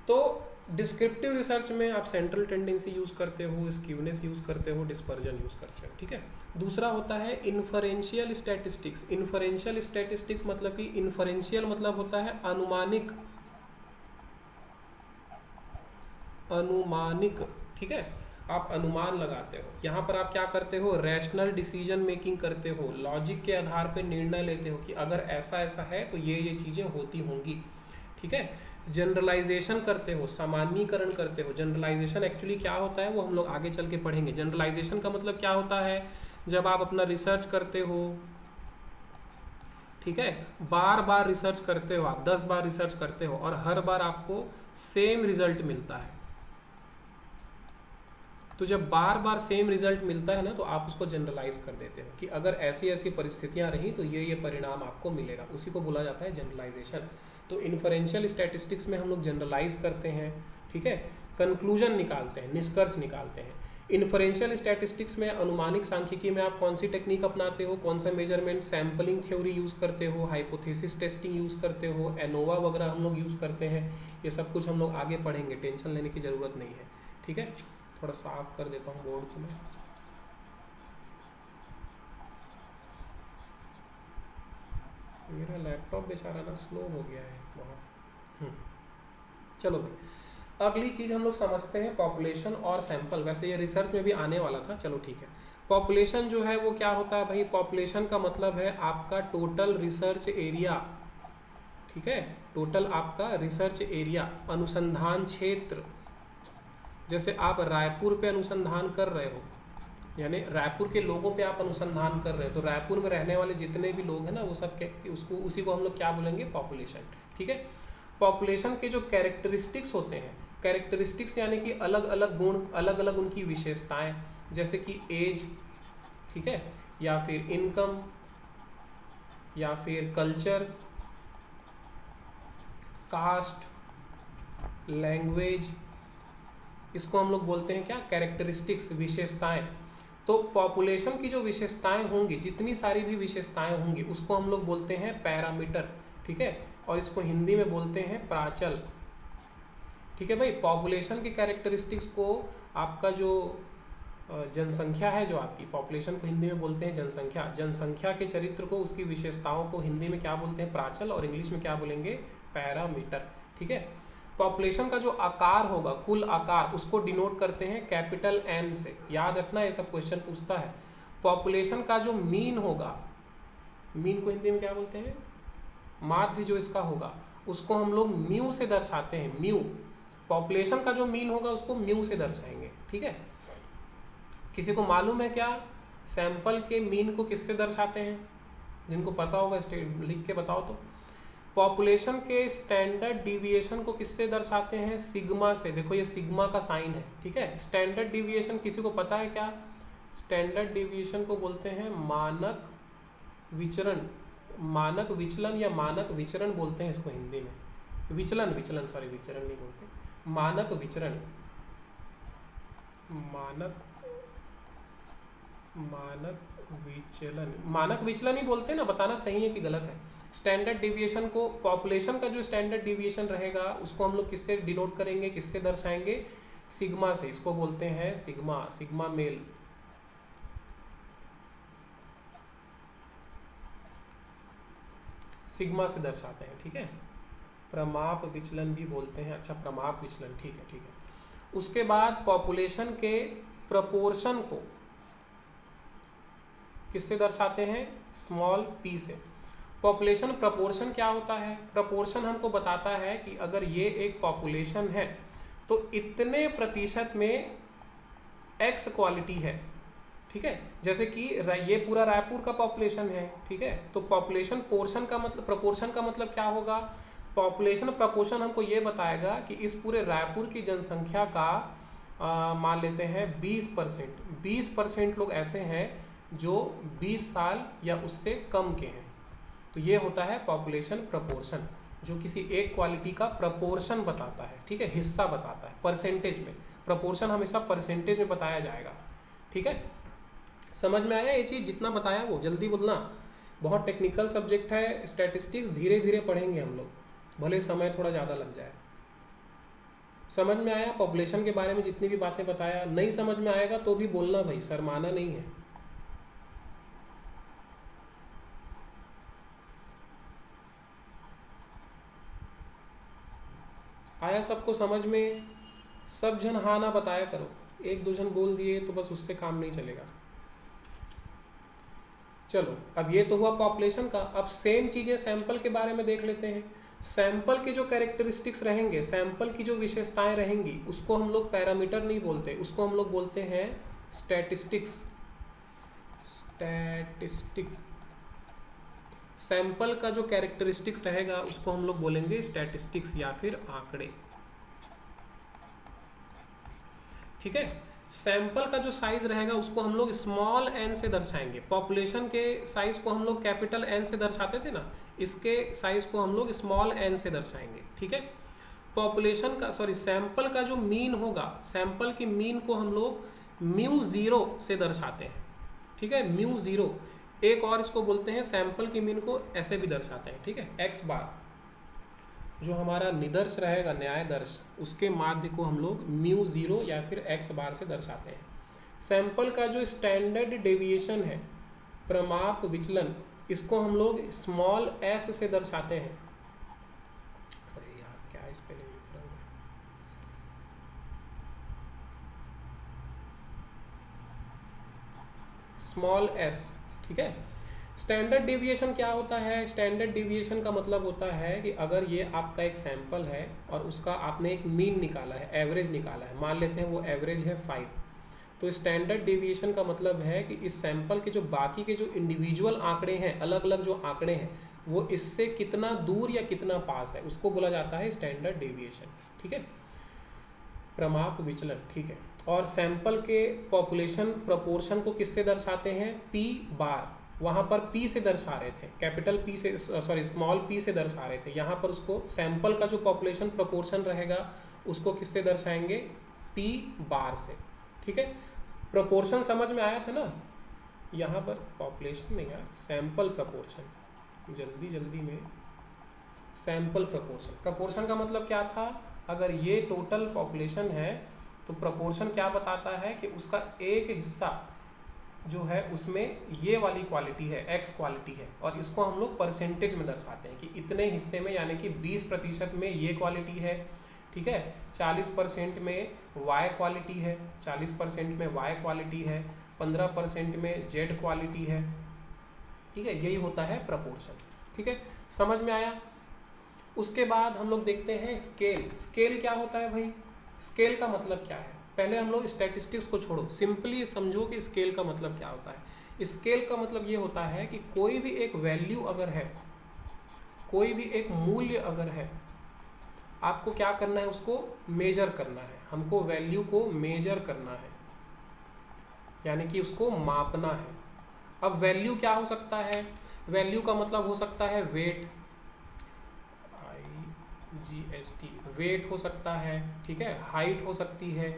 तो डिस्क्रिप्टिव रिसर्च में आप सेंट्रल टेंडेंसी यूज़ करते हो, स्क्यूनेस यूज़ करते हो, डिस्पर्जन यूज़ करते हो, ठीक है। दूसरा होता है इन्फरेंशियल स्टैटिस्टिक्स। इन्फरेंशियल स्टैटिस्टिक्स मतलब कि इन्फरेंशियल मतलब होता है अनुमानिक, अनुमानिक, ठीक है। आप अनुमान लगाते हो। यहाँ पर आप क्या करते हो, रैशनल डिसीजन मेकिंग करते हो, लॉजिक के आधार पर निर्णय लेते हो कि अगर ऐसा ऐसा है तो ये चीज़ें होती होंगी, ठीक है। जनरलाइजेशन करते हो, सामान्यीकरण करते हो। जनरलाइजेशन एक्चुअली क्या होता है वो हम लोग आगे चल के पढ़ेंगे। जनरलाइजेशन का मतलब क्या होता है, जब आप अपना रिसर्च करते हो, ठीक है, बार बार रिसर्च करते हो, आप 10 बार रिसर्च करते हो और हर बार आपको सेम रिजल्ट मिलता है। तो जब बार बार सेम रिजल्ट मिलता है ना तो आप उसको जनरलाइज कर देते हो कि अगर ऐसी ऐसी परिस्थितियां रही तो ये परिणाम आपको मिलेगा, उसी को बोला जाता है जनरलाइजेशन। तो इन्फरेंशियल स्टैटिस्टिक्स में हम लोग जनरलाइज करते हैं, ठीक है, कंक्लूजन निकालते हैं, निष्कर्ष निकालते हैं। इन्फरेंशियल स्टैटिस्टिक्स में, अनुमानिक सांख्यिकी में आप कौन सी टेक्निक अपनाते हो, कौन सा मेजरमेंट, सैम्पलिंग थ्योरी यूज़ करते हो, हाइपोथेसिस टेस्टिंग यूज़ करते हो, एनोवा वगैरह हम लोग यूज़ करते हैं। ये सब कुछ हम लोग आगे पढ़ेंगे, टेंशन लेने की ज़रूरत नहीं है, ठीक है। थोड़ा साफ कर देता हूँ बोर्ड को मैं। मेरा लैपटॉप बेचारा ना स्लो हो गया है बहुत। चलो भाई, अगली चीज़ हम लोग समझते हैं पॉपुलेशन और सैंपल। वैसे ये रिसर्च में भी आने वाला था, चलो ठीक है। पॉपुलेशन जो है वो क्या होता है भाई, पॉपुलेशन का मतलब है आपका टोटल रिसर्च एरिया, ठीक है, टोटल आपका रिसर्च एरिया, अनुसंधान क्षेत्र। जैसे आप रायपुर पे अनुसंधान कर रहे हो, यानी रायपुर के लोगों पे आप अनुसंधान कर रहे हो, तो रायपुर में रहने वाले जितने भी लोग हैं ना वो सब के उसको, उसी को हम लोग क्या बोलेंगे, पॉपुलेशन, ठीक है। पॉपुलेशन के जो कैरेक्टरिस्टिक्स होते हैं, कैरेक्टरिस्टिक्स यानी कि अलग अलग गुण, अलग अलग उनकी विशेषताएं, जैसे कि एज, ठीक है, या फिर इनकम, या फिर कल्चर, कास्ट, लैंग्वेज, इसको हम लोग बोलते हैं क्या, कैरेक्टरिस्टिक्स, विशेषताएं। तो पॉपुलेशन की जो विशेषताएं होंगी, जितनी सारी भी विशेषताएं होंगी, उसको हम लोग बोलते हैं पैरामीटर, ठीक है, और इसको हिंदी में बोलते हैं प्राचल, ठीक है भाई। पॉपुलेशन की कैरेक्टरिस्टिक्स को आपका जो जनसंख्या है, जो आपकी पॉपुलेशन को हिंदी में बोलते हैं जनसंख्या, जनसंख्या के चरित्र को, उसकी विशेषताओं को हिंदी में क्या बोलते हैं, प्राचल, और इंग्लिश में क्या बोलेंगे, पैरामीटर, ठीक है। पॉपुलेशन का जो आकार होगा, कुल आकार, उसको डिनोट करते हैं कैपिटल एन से, याद रखना ये सब क्वेश्चन पूछता है। पॉपुलेशन का जो मीन होगा, मीन को हिंदी में क्या बोलते हैं, माध्य जो इसका होगा उसको हम लोग म्यू से दर्शाते हैं। म्यू पॉपुलेशन का जो मीन होगा उसको म्यू से दर्शाएंगे। ठीक है, किसी को मालूम है क्या सैंपल के मीन को किससे दर्शाते हैं? जिनको पता होगा लिख के बताओ तो। पॉपुलेशन के स्टैंडर्ड डिविएशन को किससे दर्शाते हैं? सिग्मा से। देखो ये सिग्मा का साइन है। ठीक है, स्टैंडर्ड डिविएशन किसी को पता है क्या? स्टैंडर्ड डिविएशन को बोलते हैं मानक विचरण, मानक विचलन या मानक विचरण बोलते हैं इसको हिंदी में। विचलन, विचलन सॉरी, विचरण नहीं बोलते, मानक विचरण। मानक विचलन, मानक विचलन ही बोलते हैं ना, बताना सही है कि गलत है। स्टैंडर्ड डिविएशन को, पॉपुलेशन का जो स्टैंडर्ड डिविएशन रहेगा उसको हम लोग किससे डिनोट करेंगे, किससे दर्शाएंगे? सिग्मा से। इसको बोलते हैं सिग्मा, सिग्मा मेल। सिग्मा से दर्शाते हैं। ठीक है, प्रमाप विचलन भी बोलते हैं। अच्छा, प्रमाप विचलन, ठीक है ठीक है। उसके बाद पॉपुलेशन के प्रपोर्शन को किससे दर्शाते हैं? स्मॉल p से। पॉपुलेशन प्रपोर्शन क्या होता है? प्रपोर्शन हमको बताता है कि अगर ये एक पॉपुलेशन है तो इतने प्रतिशत में x क्वालिटी है। ठीक है, जैसे कि ये पूरा रायपुर का पॉपुलेशन है। ठीक है, तो पॉपुलेशन पोर्शन का मतलब, प्रपोर्शन का मतलब क्या होगा? पॉपुलेशन प्रपोर्शन हमको ये बताएगा कि इस पूरे रायपुर की जनसंख्या का मान लेते हैं 20%, 20% लोग ऐसे हैं जो 20 साल या उससे कम के हैं। तो ये होता है पॉपुलेशन प्रपोर्शन, जो किसी एक क्वालिटी का प्रपोर्शन बताता है। ठीक है, हिस्सा बताता है परसेंटेज में। प्रपोर्शन हमेशा परसेंटेज में बताया जाएगा। ठीक है, समझ में आया ये चीज़? जितना बताया वो जल्दी बोलना, बहुत टेक्निकल सब्जेक्ट है। स्टैटिस्टिक्स धीरे धीरे पढ़ेंगे हम लोग, भले समय थोड़ा ज़्यादा लग जाए। समझ में आया? पॉपुलेशन के बारे में जितनी भी बातें बताया, नहीं समझ में आएगा तो भी बोलना भाई, शर्माना नहीं है। आया सबको समझ में? सब जन हाँ ना बताया करो, एक दो जन बोल दिए तो बस उससे काम नहीं चलेगा। चलो, अब ये तो हुआ पॉपुलेशन का। अब सेम चीज़ें सैंपल के बारे में देख लेते हैं। सैंपल के जो कैरेक्टरिस्टिक्स रहेंगे, सैंपल की जो विशेषताएं रहेंगी, उसको हम लोग पैरामीटर नहीं बोलते, उसको हम लोग बोलते हैं स्टैटिस्टिक्स। स्टैटिस्टिक, सैंपल का जो कैरेक्टरिस्टिक्स रहेगा उसको हम लोग बोलेंगे स्टैटिस्टिक्स या फिर आंकड़े। ठीक है, सैंपल का जो साइज रहेगा उसको हम लोग स्मॉल n से दर्शाएंगे। पॉपुलेशन के साइज को हम लोग कैपिटल N से दर्शाते थे ना, इसके साइज को हम लोग स्मॉल n से दर्शाएंगे। ठीक है, पॉपुलेशन का सैंपल का जो मीन होगा, सैंपल की मीन को हम लोग μ0 से दर्शाते हैं। ठीक है, μ0। एक और इसको बोलते हैं, सैंपल की मीन को ऐसे भी दर्शाते हैं। ठीक है, x बार जो हमारा निदर्श रहेगा, न्याय दर्श, उसके माध्य को हम लोग μ0 या फिर x बार से दर्शाते हैं। सैंपल का जो स्टैंडर्ड डेविएशन है, प्रमाप विचलन, इसको हम लोग स्मॉल s से दर्शाते हैं। अरे यार क्या स्पेलिंग लिख रहा हूँ मैं? Small s। ठीक है, स्टैंडर्ड डेविएशन क्या होता है? स्टैंडर्ड डेविएशन का मतलब होता है कि अगर ये आपका एक सैंपल है और उसका आपने एक मीन निकाला है, एवरेज निकाला है, मान लेते हैं वो एवरेज है 5, तो स्टैंडर्ड डेविएशन का मतलब है कि इस सैंपल के जो बाकी के जो इंडिविजुअल आंकड़े हैं, अलग अलग जो आंकड़े हैं, वो इससे कितना दूर या कितना पास है, उसको बोला जाता है स्टैंडर्ड डेविएशन। ठीक है, प्रमाप विचलन। ठीक है, और सैंपल के पॉपुलेशन प्रपोर्शन को किससे दर्शाते हैं? p बार। वहाँ पर p से दर्शा रहे थे, कैपिटल P से, स्मॉल p से दर्शा रहे थे। यहाँ पर उसको सैंपल का जो पॉपुलेशन प्रपोर्शन रहेगा उसको किससे दर्शाएंगे? p बार से। ठीक है, प्रपोर्शन समझ में आया था ना? यहाँ पर पॉपुलेशन नहीं यार, सैंपल प्रपोर्शन, जल्दी जल्दी में सैंपल प्रपोर्शन। प्रपोर्शन का मतलब क्या था? अगर ये टोटल पॉपुलेशन है तो प्रपोर्शन क्या बताता है कि उसका एक हिस्सा जो है उसमें ये वाली क्वालिटी है, x क्वालिटी है, और इसको हम लोग परसेंटेज में दर्शाते हैं कि इतने हिस्से में, यानी कि 20% में ये क्वालिटी है। ठीक है, 40% में y क्वालिटी है, 40% में y क्वालिटी है, 15% में z क्वालिटी है। ठीक है, यही होता है प्रपोर्शन। ठीक है, समझ में आया। उसके बाद हम लोग देखते हैं स्केल। स्केल क्या होता है भाई, स्केल का मतलब क्या है। पहले हम लोग स्टैटिस्टिक्स को छोड़ो, सिंपली समझो कि स्केल का मतलब क्या होता है। स्केल का मतलब ये होता है कि कोई भी एक वैल्यू अगर है, कोई भी एक मूल्य अगर है, आपको क्या करना है, उसको मेजर करना है। हमको वैल्यू को मेजर करना है, यानी कि उसको मापना है। अब वैल्यू क्या हो सकता है, वैल्यू का मतलब हो सकता है वेट, GST, वेट हो सकता है, ठीक है, हाइट हो सकती है,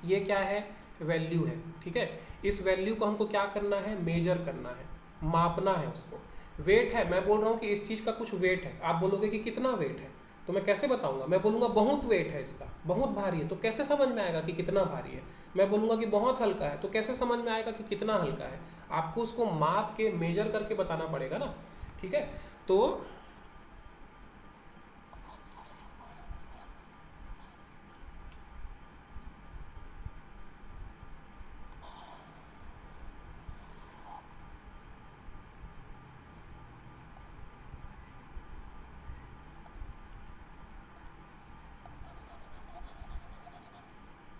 ये क्या है, वैल्यू है। ठीक है, इस वैल्यू को हमको क्या करना है, मेजर करना है, मापना है उसको। वेट है, मैं बोल रहा हूँ कि इस चीज़ का कुछ वेट है, आप बोलोगे कि कितना वेट है, तो मैं कैसे बताऊंगा, मैं बोलूँगा बहुत वेट है इसका, बहुत भारी है, तो कैसे समझ में आएगा कि कितना भारी है। मैं बोलूँगा कि बहुत हल्का है, तो कैसे समझ में आएगा कि कितना हल्का है। आपको उसको माप के, मेजर करके बताना पड़ेगा ना। ठीक है, तो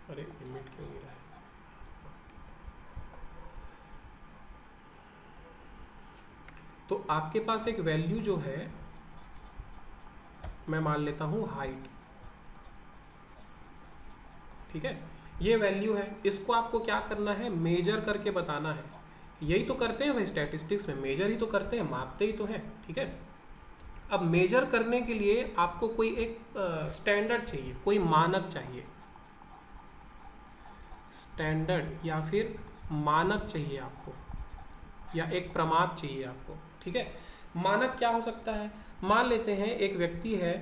अरे लिमिट क्यों नहीं रहा है। तो आपके पास एक वैल्यू जो है, मैं मान लेता हूँ हाइट, ठीक है, ये वैल्यू है, इसको आपको क्या करना है, मेजर करके बताना है। यही तो करते हैं भाई स्टैटिस्टिक्स में, मेजर ही तो करते हैं, मापते ही तो हैं। ठीक है, अब मेजर करने के लिए आपको कोई एक स्टैंडर्ड चाहिए, कोई मानक चाहिए, स्टैंडर्ड या फिर मानक चाहिए आपको, या एक प्रमाप चाहिए आपको। ठीक है, मानक क्या हो सकता है, मान लेते हैं एक व्यक्ति है,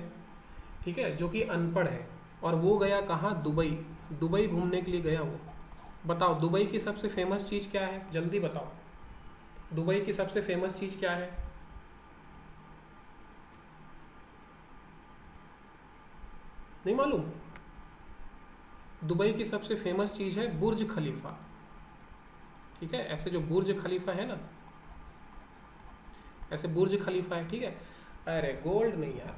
ठीक है, जो कि अनपढ़ है, और वो गया कहाँ, दुबई। दुबई घूमने के लिए गया वो। बताओ दुबई की सबसे फेमस चीज़ क्या है, जल्दी बताओ, दुबई की सबसे फेमस चीज़ क्या है। नहीं मालूम, दुबई की सबसे फेमस चीज़ है बुर्ज खलीफा। ठीक है, ऐसे जो बुर्ज खलीफा है ना, ऐसे बुर्ज खलीफा है, ठीक है, अरे गोल्ड नहीं यार।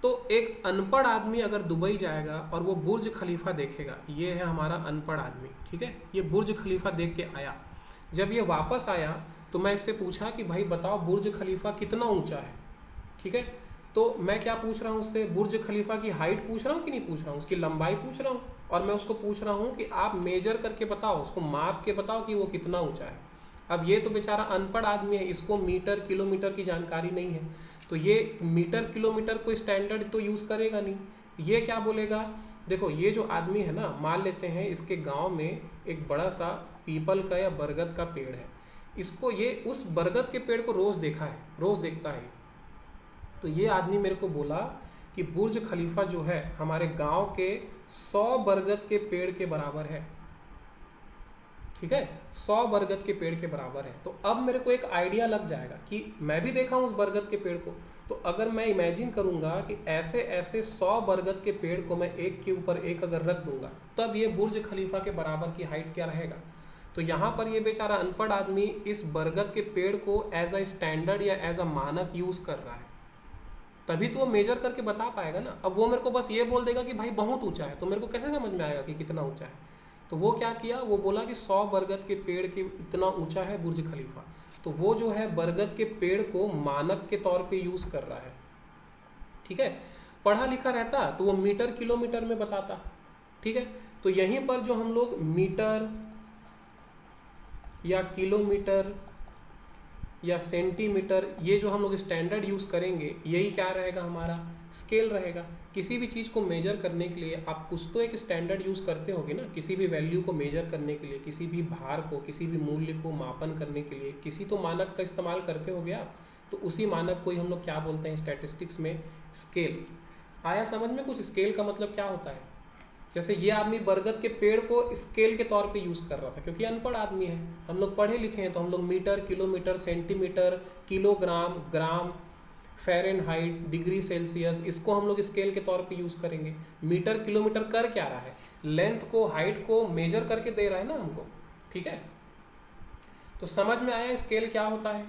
तो एक अनपढ़ आदमी अगर दुबई जाएगा और वो बुर्ज खलीफा देखेगा, ये है हमारा अनपढ़ आदमी, ठीक है, ये बुर्ज खलीफा देख के आया। जब ये वापस आया तो मैं इससे पूछा कि भाई बताओ बुर्ज खलीफा कितना ऊंचा है। ठीक है, तो मैं क्या पूछ रहा हूँ उससे, बुर्ज खलीफा की हाइट पूछ रहा हूँ कि नहीं पूछ रहा हूँ, उसकी लंबाई पूछ रहा हूँ, और मैं उसको पूछ रहा हूँ कि आप मेजर करके बताओ, उसको माप के बताओ कि वो कितना ऊंचा है। अब ये तो बेचारा अनपढ़ आदमी है, इसको मीटर किलोमीटर की जानकारी नहीं है, तो ये मीटर किलोमीटर कोई स्टैंडर्ड तो यूज़ करेगा नहीं। ये क्या बोलेगा, देखो ये जो आदमी है ना, मान लेते हैं इसके गांव में एक बड़ा सा पीपल का या बरगद का पेड़ है, इसको ये उस बरगद के पेड़ को रोज़ देखा है, रोज़ देखता है। तो ये आदमी मेरे को बोला कि बुर्ज खलीफा जो है हमारे गांव के 100 बरगद के पेड़ के बराबर है। ठीक है, 100 बरगद के पेड़ के बराबर है। तो अब मेरे को एक आइडिया लग जाएगा कि मैं भी देखा हूँ उस बरगद के पेड़ को, तो अगर मैं इमेजिन करूंगा कि ऐसे ऐसे 100 बरगद के पेड़ को मैं एक के ऊपर एक अगर रख दूंगा, तब ये बुर्ज खलीफा के बराबर की हाइट क्या रहेगा। तो यहाँ पर ये बेचारा अनपढ़ आदमी इस बरगद के पेड़ को एज अ स्टैंडर्ड या एज अ मानक यूज़ कर रहा है, तभी तो वो मेजर करके बता पाएगा ना। अब वो मेरे को बस ये बोल देगा कि भाई बहुत ऊंचा है, तो मेरे को कैसे समझ में आएगा कि कितना ऊंचा है। तो वो क्या किया, वो बोला कि 100 बरगद के पेड़ के इतना ऊंचा है बुर्ज खलीफा। तो वो जो है बरगद के पेड़ को मानक के तौर पे यूज़ कर रहा है। ठीक है, पढ़ा लिखा रहता तो वो मीटर किलोमीटर में बताता। ठीक है, तो यहीं पर जो हम लोग मीटर या किलोमीटर या सेंटीमीटर, ये जो हम लोग स्टैंडर्ड यूज़ करेंगे, यही क्या रहेगा, हमारा स्केल रहेगा। किसी भी चीज़ को मेजर करने के लिए आप कुछ तो एक स्टैंडर्ड यूज़ करते होगे ना, किसी भी वैल्यू को मेजर करने के लिए, किसी भी भार को, किसी भी मूल्य को मापन करने के लिए किसी तो मानक का इस्तेमाल करते होगे आप। तो उसी मानक को ही हम लोग क्या बोलते हैं स्टैटिस्टिक्स में, स्केल। आया समझ में कुछ, स्केल का मतलब क्या होता है। जैसे ये आदमी बरगद के पेड़ को स्केल के तौर पे यूज़ कर रहा था, क्योंकि अनपढ़ आदमी है। हम लोग पढ़े लिखे हैं तो हम लोग metre kilometre centimetre kilogram gram Fahrenheit degree Celsius, इसको हम लोग स्केल के तौर पे यूज़ करेंगे। मीटर किलोमीटर कर क्या रहा है, लेंथ को हाइट को मेजर करके दे रहा है ना हमको। ठीक है, तो समझ में आया स्केल क्या होता है।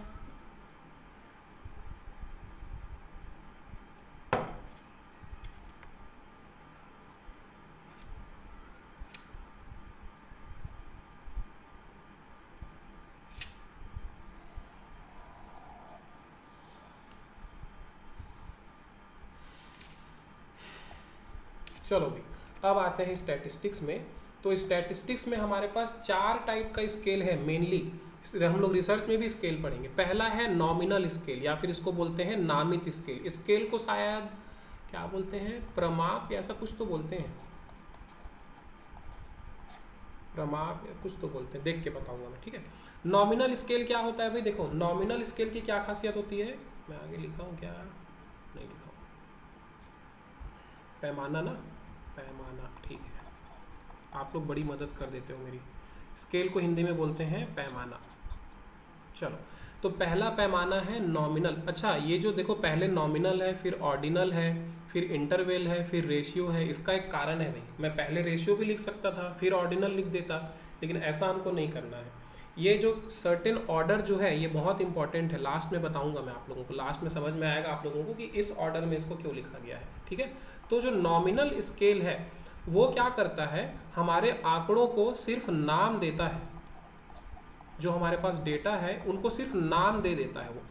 चलो भाई, अब आते हैं स्टैटिस्टिक्स में। तो स्टैटिस्टिक्स में हमारे पास 4 टाइप का स्केल है मेनली, हम लोग रिसर्च में भी स्केल पढ़ेंगे। पहला है नॉमिनल स्केल, या फिर इसको बोलते हैं नामित स्केल। स्केल को शायद क्या बोलते हैं, प्रमाप या ऐसा कुछ तो बोलते हैं, प्रमाप या कुछ तो बोलते हैं, देख के बताऊंगा मैं, ठीक है। नॉमिनल स्केल क्या होता है भाई, देखो नॉमिनल स्केल की क्या खासियत होती है, मैं आगे लिखा हूँ क्या, नहीं लिखा हूँ, पैमाना ना, पैमाना, ठीक है, आप लोग बड़ी मदद कर देते हो मेरी। स्केल को हिंदी में बोलते हैं पैमाना। चलो, तो पहला पैमाना है नॉमिनल। अच्छा, ये जो देखो पहले नॉमिनल है, फिर ऑर्डिनल है, फिर इंटरवेल है, फिर रेशियो है। इसका एक कारण है भाई, मैं पहले रेशियो भी लिख सकता था फिर ऑर्डिनल लिख देता, लेकिन ऐसा हमको नहीं करना है। ये जो सर्टेन ऑर्डर जो है ये बहुत इंपॉर्टेंट है, लास्ट में बताऊंगा मैं आप लोगों को, लास्ट में समझ में आएगा आप लोगों को कि इस ऑर्डर में इसको क्यों लिखा गया है, ठीक है। तो जो नॉमिनल स्केल है वो क्या करता है, हमारे आंकड़ों को सिर्फ नाम देता है, जो हमारे पास डेटा है उनको सिर्फ नाम दे देता है वो।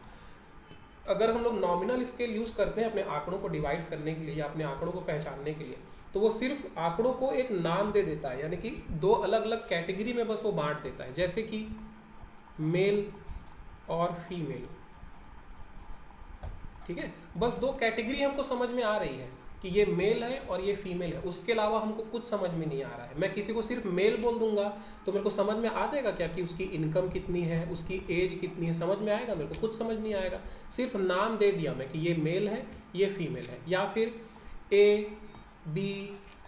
अगर हम लोग नॉमिनल स्केल यूज़ करते हैं अपने आंकड़ों को डिवाइड करने के लिए या अपने आंकड़ों को पहचानने के लिए, तो वो सिर्फ आंकड़ों को एक नाम दे देता है, यानी कि 2 अलग अलग कैटेगरी में बस वो बांट देता है, जैसे कि मेल और फीमेल, ठीक है। बस 2 कैटेगरी हमको समझ में आ रही है कि ये मेल है और ये फीमेल है, उसके अलावा हमको कुछ समझ में नहीं आ रहा है। मैं किसी को सिर्फ मेल बोल दूंगा तो मेरे को समझ में आ जाएगा क्या कि उसकी इनकम कितनी है, उसकी एज कितनी है, समझ में आएगा? मेरे को कुछ समझ नहीं आएगा। सिर्फ नाम दे दिया मैं कि ये मेल है, ये फीमेल है, या फिर ए बी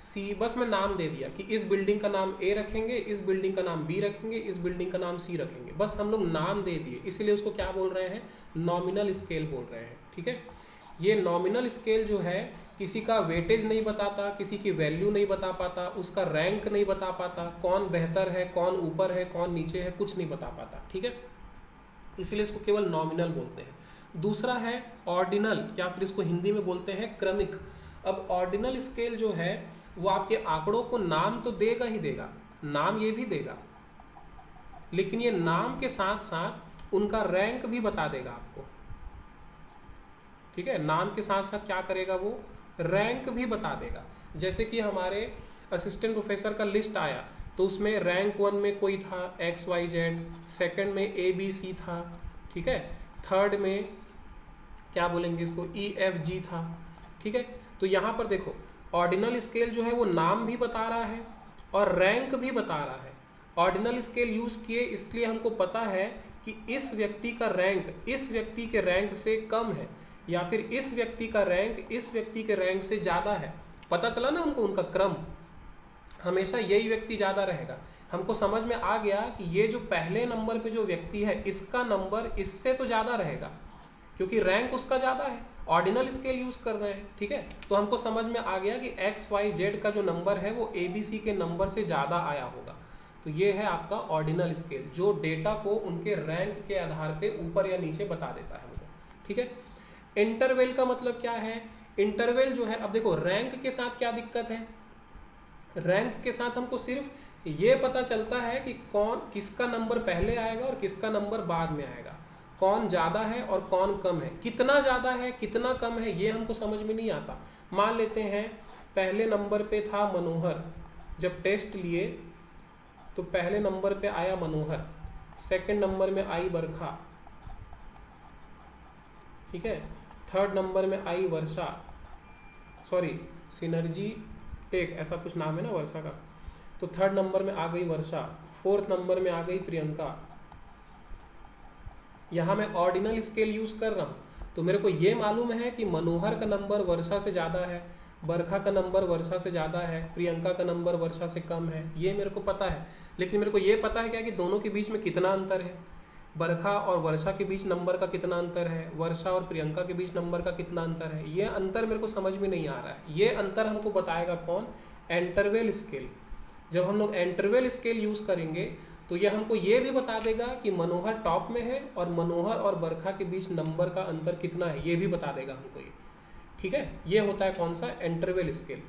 सी, बस मैं नाम दे दिया कि इस बिल्डिंग का नाम ए रखेंगे, इस बिल्डिंग का नाम बी रखेंगे, इस बिल्डिंग का नाम सी रखेंगे, बस हम लोग नाम दे दिए, इसलिए उसको क्या बोल रहे हैं, नॉमिनल स्केल बोल रहे हैं, ठीक है। ये नॉमिनल स्केल जो है किसी का वेटेज नहीं बताता, किसी की वैल्यू नहीं बता पाता, उसका रैंक नहीं बता पाता, कौन बेहतर है, कौन ऊपर है, कौन नीचे है, कुछ नहीं बता पाता, ठीक है। इसलिए इसको केवल नॉमिनल बोलते हैं। दूसरा है ऑर्डिनल, या फिर इसको हिंदी में बोलते हैं क्रमिक। अब ऑर्डिनल स्केल जो है वो आपके आंकड़ों को नाम तो देगा ही देगा, नाम ये भी देगा, लेकिन ये नाम के साथ साथ उनका रैंक भी बता देगा आपको, ठीक है। नाम के साथ साथ क्या करेगा, वो रैंक भी बता देगा। जैसे कि हमारे असिस्टेंट प्रोफेसर का लिस्ट आया तो उसमें रैंक 1 में कोई था XYZ, सेकंड में ABC था, ठीक है, थर्ड में क्या बोलेंगे इसको EFG था, ठीक है। तो यहाँ पर देखो ऑर्डिनल स्केल जो है वो नाम भी बता रहा है और रैंक भी बता रहा है। ऑर्डिनल स्केल यूज़ किए इसलिए हमको पता है कि इस व्यक्ति का रैंक इस व्यक्ति के रैंक से कम है, या फिर इस व्यक्ति का रैंक इस व्यक्ति के रैंक से ज़्यादा है। पता चला ना हमको, उनका क्रम हमेशा यही व्यक्ति ज़्यादा रहेगा। हमको समझ में आ गया कि ये जो पहले नंबर पे जो व्यक्ति है इसका नंबर इससे तो ज़्यादा रहेगा, क्योंकि रैंक उसका ज़्यादा है। ऑर्डिनल स्केल यूज़ कर रहे हैं, ठीक है। तो हमको समझ में आ गया कि XYZ का जो नंबर है वो ABC के नंबर से ज़्यादा आया होगा। तो ये है आपका ऑर्डिनल स्केल, जो डेटा को उनके रैंक के आधार पे ऊपर या नीचे बता देता है हमको, ठीक है। इंटरवेल का मतलब क्या है, इंटरवेल जो है, अब देखो रैंक के साथ क्या दिक्कत है, रैंक के साथ हमको सिर्फ ये पता चलता है कि कौन किसका नंबर पहले आएगा और किसका नंबर बाद में आएगा, कौन ज़्यादा है और कौन कम है, कितना ज़्यादा है कितना कम है ये हमको समझ में नहीं आता। मान लेते हैं पहले नंबर पे था मनोहर, जब टेस्ट लिए तो पहले नंबर पे आया मनोहर, सेकंड नंबर में आई बरखा, ठीक है, थर्ड नंबर में आई वर्षा, सॉरी सिनर्जी टेक ऐसा कुछ नाम है ना वर्षा का, तो थर्ड नंबर में आ गई वर्षा, फोर्थ नंबर में आ गई प्रियंका। यहाँ मैं ऑर्डिनल स्केल यूज़ कर रहा हूँ तो मेरे को ये मालूम है कि मनोहर का नंबर वर्षा से ज़्यादा है, बरखा का नंबर वर्षा से ज़्यादा है, प्रियंका का नंबर वर्षा से कम है, ये मेरे को पता है। लेकिन मेरे को ये पता है क्या कि दोनों के बीच में कितना अंतर है, बरखा और वर्षा के बीच नंबर का कितना अंतर है, वर्षा और प्रियंका के बीच नंबर का कितना अंतर है, ये अंतर मेरे को समझ में नहीं आ रहा है। ये अंतर हमको बताएगा कौन, इंटरवेल स्केल। जब हम लोग इंटरवेल स्केल यूज़ करेंगे तो ये हमको ये भी बता देगा कि मनोहर टॉप में है और मनोहर और बरखा के बीच नंबर का अंतर कितना है, ये भी बता देगा हमको ये। ठीक है, ये होता है कौन सा, इंटरवल स्केल।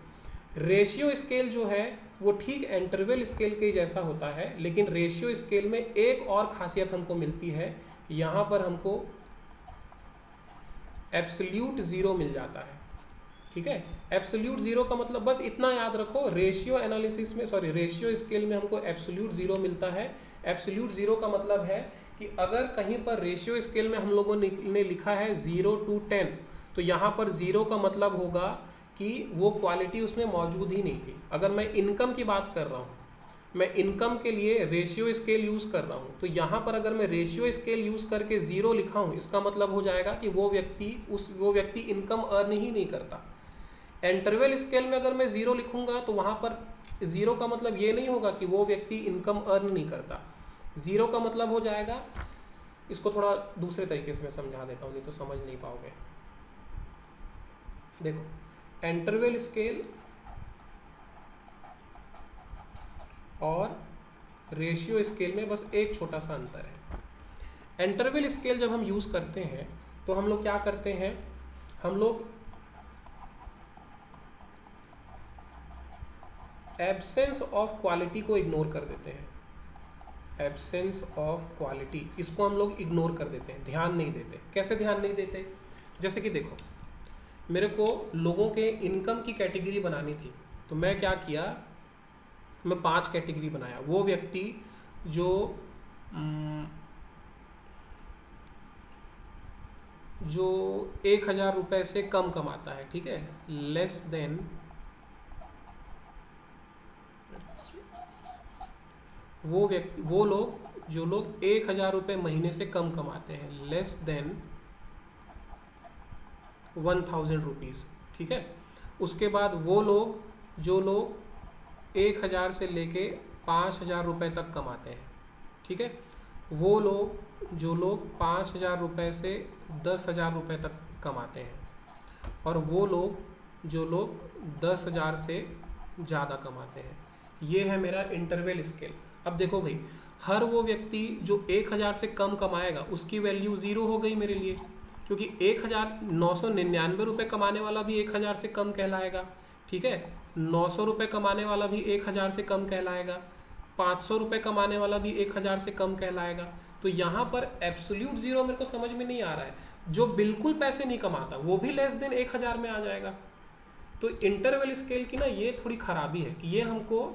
रेशियो स्केल जो है वो ठीक इंटरवल स्केल के जैसा होता है, लेकिन रेशियो स्केल में एक और खासियत हमको मिलती है, यहाँ पर हमको एब्सोल्यूट ज़ीरो मिल जाता है। ठीक है, एब्सोल्यूट ज़ीरो का मतलब बस इतना याद रखो, रेशियो एनालिसिस में, सॉरी रेशियो स्केल में हमको एब्सोल्यूट ज़ीरो मिलता है। एब्सोल्यूट ज़ीरो का मतलब है कि अगर कहीं पर रेशियो स्केल में हम लोगों ने लिखा है 0 to 10, तो यहाँ पर ज़ीरो का मतलब होगा कि वो क्वालिटी उसमें मौजूद ही नहीं थी। अगर मैं इनकम की बात कर रहा हूँ, मैं इनकम के लिए रेशियो स्केल यूज़ कर रहा हूँ, तो यहाँ पर अगर मैं रेशियो स्केल यूज़ करके ज़ीरो लिखा हूँ, इसका मतलब हो जाएगा कि वो व्यक्ति इनकम अर्न ही नहीं करता। इंटरवल स्केल में अगर मैं ज़ीरो लिखूँगा तो वहाँ पर ज़ीरो का मतलब ये नहीं होगा कि वो व्यक्ति इनकम अर्न नहीं करता। ज़ीरो का मतलब हो जाएगा, इसको थोड़ा दूसरे तरीके से मैं समझा देता हूँ, नहीं तो समझ नहीं पाओगे। देखो, इंटरवल स्केल और रेशियो स्केल में बस एक छोटा सा अंतर है। इंटरवल स्केल जब हम यूज़ करते हैं तो हम लोग क्या करते हैं, हम लोग एब्सेंस ऑफ क्वालिटी को इग्नोर कर देते हैं। एब्सेंस ऑफ क्वालिटी, इसको हम लोग इग्नोर कर देते हैं, ध्यान नहीं देते। कैसे ध्यान नहीं देते, जैसे कि देखो, मेरे को लोगों के इनकम की कैटेगरी बनानी थी, तो मैं क्या किया, मैं 5 कैटेगरी बनाया। वो व्यक्ति जो 1000 रुपये से कम कमाता है, ठीक है, लेस देन वो लोग जो लोग 1000 रुपये महीने से कम कमाते हैं, लेस देन 1000 रुपीज़। ठीक है, उसके बाद वो लोग जो लोग 1000 से लेके 5000 रुपये तक कमाते हैं। ठीक है, वो लोग जो लोग 5000 रुपये से 10,000 रुपये तक कमाते हैं, और वो लोग जो लोग 10,000 से ज़्यादा कमाते हैं। ये है मेरा इंटरवल स्केल। अब देखो भाई, हर वो व्यक्ति जो 1000 से कम कमाएगा उसकी वैल्यू ज़ीरो हो गई मेरे लिए, क्योंकि 1999 रुपये कमाने वाला भी 1000 से कम कहलाएगा। ठीक है, 900 रुपये कमाने वाला भी 1000 से कम कहलाएगा, 500 रुपये कमाने वाला भी 1000 से कम कहलाएगा। तो यहाँ पर एब्सोल्यूट ज़ीरो मेरे को समझ में नहीं आ रहा है। जो बिल्कुल पैसे नहीं कमाता वो भी लेस देन 1000 में आ जाएगा। तो इंटरवल स्केल की ना ये थोड़ी खराबी है कि ये हमको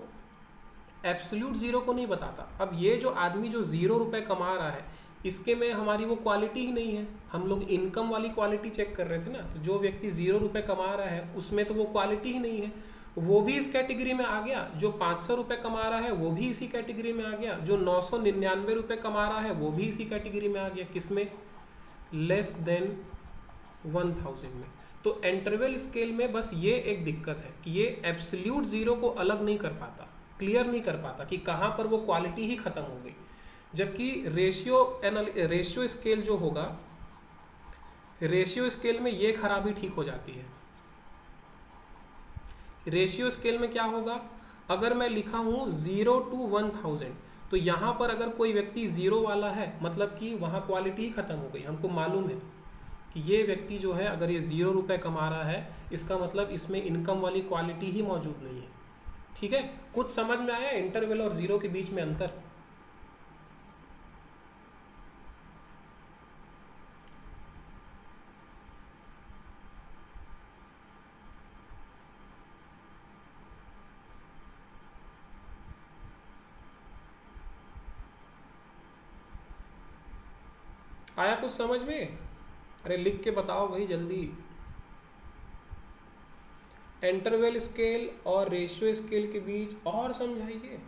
एब्सोल्यूट ज़ीरो को नहीं बताता। अब ये जो आदमी जो 0 रुपये कमा रहा है, इसके में हमारी वो क्वालिटी ही नहीं है। हम लोग इनकम वाली क्वालिटी चेक कर रहे थे ना, तो जो व्यक्ति 0 रुपये कमा रहा है उसमें तो वो क्वालिटी ही नहीं है, वो भी इस कैटेगरी में आ गया। जो 500 रुपये कमा रहा है वो भी इसी कैटेगरी में आ गया। जो 999 रुपये कमा रहा है वो भी इसी कैटेगरी में आ गया। किसमें, लेस देन 1000 में। तो इंटरवल स्केल में बस ये एक दिक्कत है कि ये एब्सोल्यूट ज़ीरो को अलग नहीं कर पाता, क्लियर नहीं कर पाता कि कहाँ पर वो क्वालिटी ही ख़त्म हो गई। जबकि रेशियो स्केल जो होगा, रेशियो स्केल में ये खराबी ठीक हो जाती है। रेशियो स्केल में क्या होगा, अगर मैं लिखा हूँ 0 to 1000, तो यहाँ पर अगर कोई व्यक्ति 0 वाला है मतलब कि वहाँ क्वालिटी ही ख़त्म हो गई। हमको मालूम है कि ये व्यक्ति जो है अगर ये 0 रुपये कमा रहा है, इसका मतलब इसमें इनकम वाली क्वालिटी ही मौजूद नहीं है। ठीक है, कुछ समझ में आया इंटरवल और ज़ीरो के बीच में अंतर? आया कुछ समझ में? अरे लिख के बताओ भाई जल्दी। इंटरवल स्केल और रेशियो स्केल के बीच और समझाइए।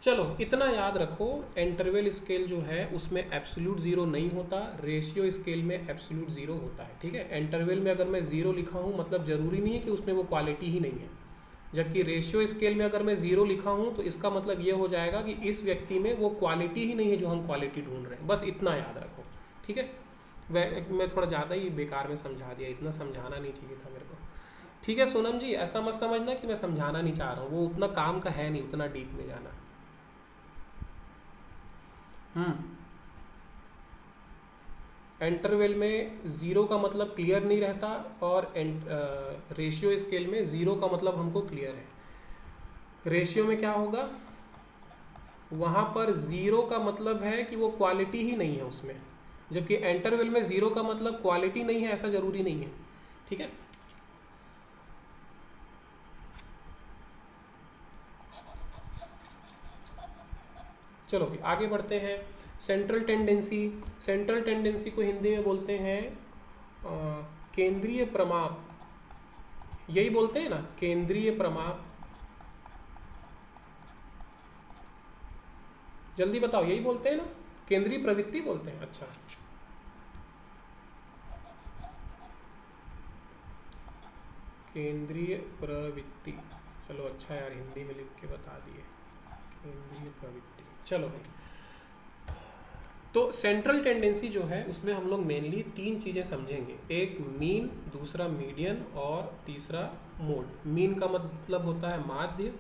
चलो इतना याद रखो, इंटरवल स्केल जो है उसमें एब्सोल्यूट ज़ीरो नहीं होता, रेशियो स्केल में एब्सोल्यूट ज़ीरो होता है। ठीक है, इंटरवल में अगर मैं ज़ीरो लिखा हूँ मतलब ज़रूरी नहीं है कि उसमें वो क्वालिटी ही नहीं है, जबकि रेशियो स्केल में अगर मैं ज़ीरो लिखा हूँ तो इसका मतलब ये हो जाएगा कि इस व्यक्ति में वो क्वालिटी ही नहीं है जो हम क्वालिटी ढूंढ रहे हैं। बस इतना याद रखो। ठीक है, मैं थोड़ा ज़्यादा ही बेकार में समझा दिया, इतना समझाना नहीं चाहिए था मेरे को। ठीक है सोनम जी, ऐसा मत समझना कि मैं समझाना नहीं चाह रहा हूँ, वो उतना काम का है नहीं उतना डीप में जाना। हम्म। इंटरवल में ज़ीरो का मतलब क्लियर नहीं रहता, और रेशियो स्केल में ज़ीरो का मतलब हमको क्लियर है। रेशियो में क्या होगा, वहाँ पर ज़ीरो का मतलब है कि वो क्वालिटी ही नहीं है उसमें, जबकि इंटरवल में ज़ीरो का मतलब क्वालिटी नहीं है, ऐसा ज़रूरी नहीं है। ठीक है। चलो भाई आगे बढ़ते हैं। Central tendency. सेंट्रल टेंडेंसी को हिंदी में बोलते हैं केंद्रीय प्रमाप। यही बोलते हैं ना, केंद्रीय प्रमाप। जल्दी बताओ, यही बोलते हैं ना, केंद्रीय प्रवृत्ति बोलते हैं। अच्छा, केंद्रीय प्रवृत्ति। चलो अच्छा यार, हिंदी में लिख के बता दिए, केंद्रीय प्रवृत्ति। चलो भाई, तो सेंट्रल टेंडेंसी जो है उसमें हम लोग मेनली तीन चीज़ें समझेंगे। एक मीन, दूसरा मीडियन, और तीसरा मोड। मीन का मतलब होता है माध्य,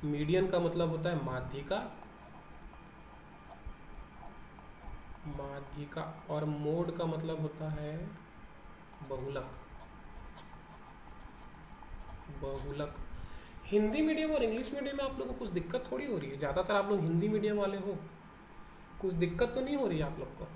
मीडियन का मतलब होता है माध्यिका, माध्यिका, और मोड का मतलब होता है बहुलक, बहुलक। हिंदी मीडियम और इंग्लिश मीडियम में आप लोगों को कुछ दिक्कत थोड़ी हो रही है? ज़्यादातर आप लोग हिंदी मीडियम वाले हो, कुछ दिक्कत तो नहीं हो रही है आप लोग को?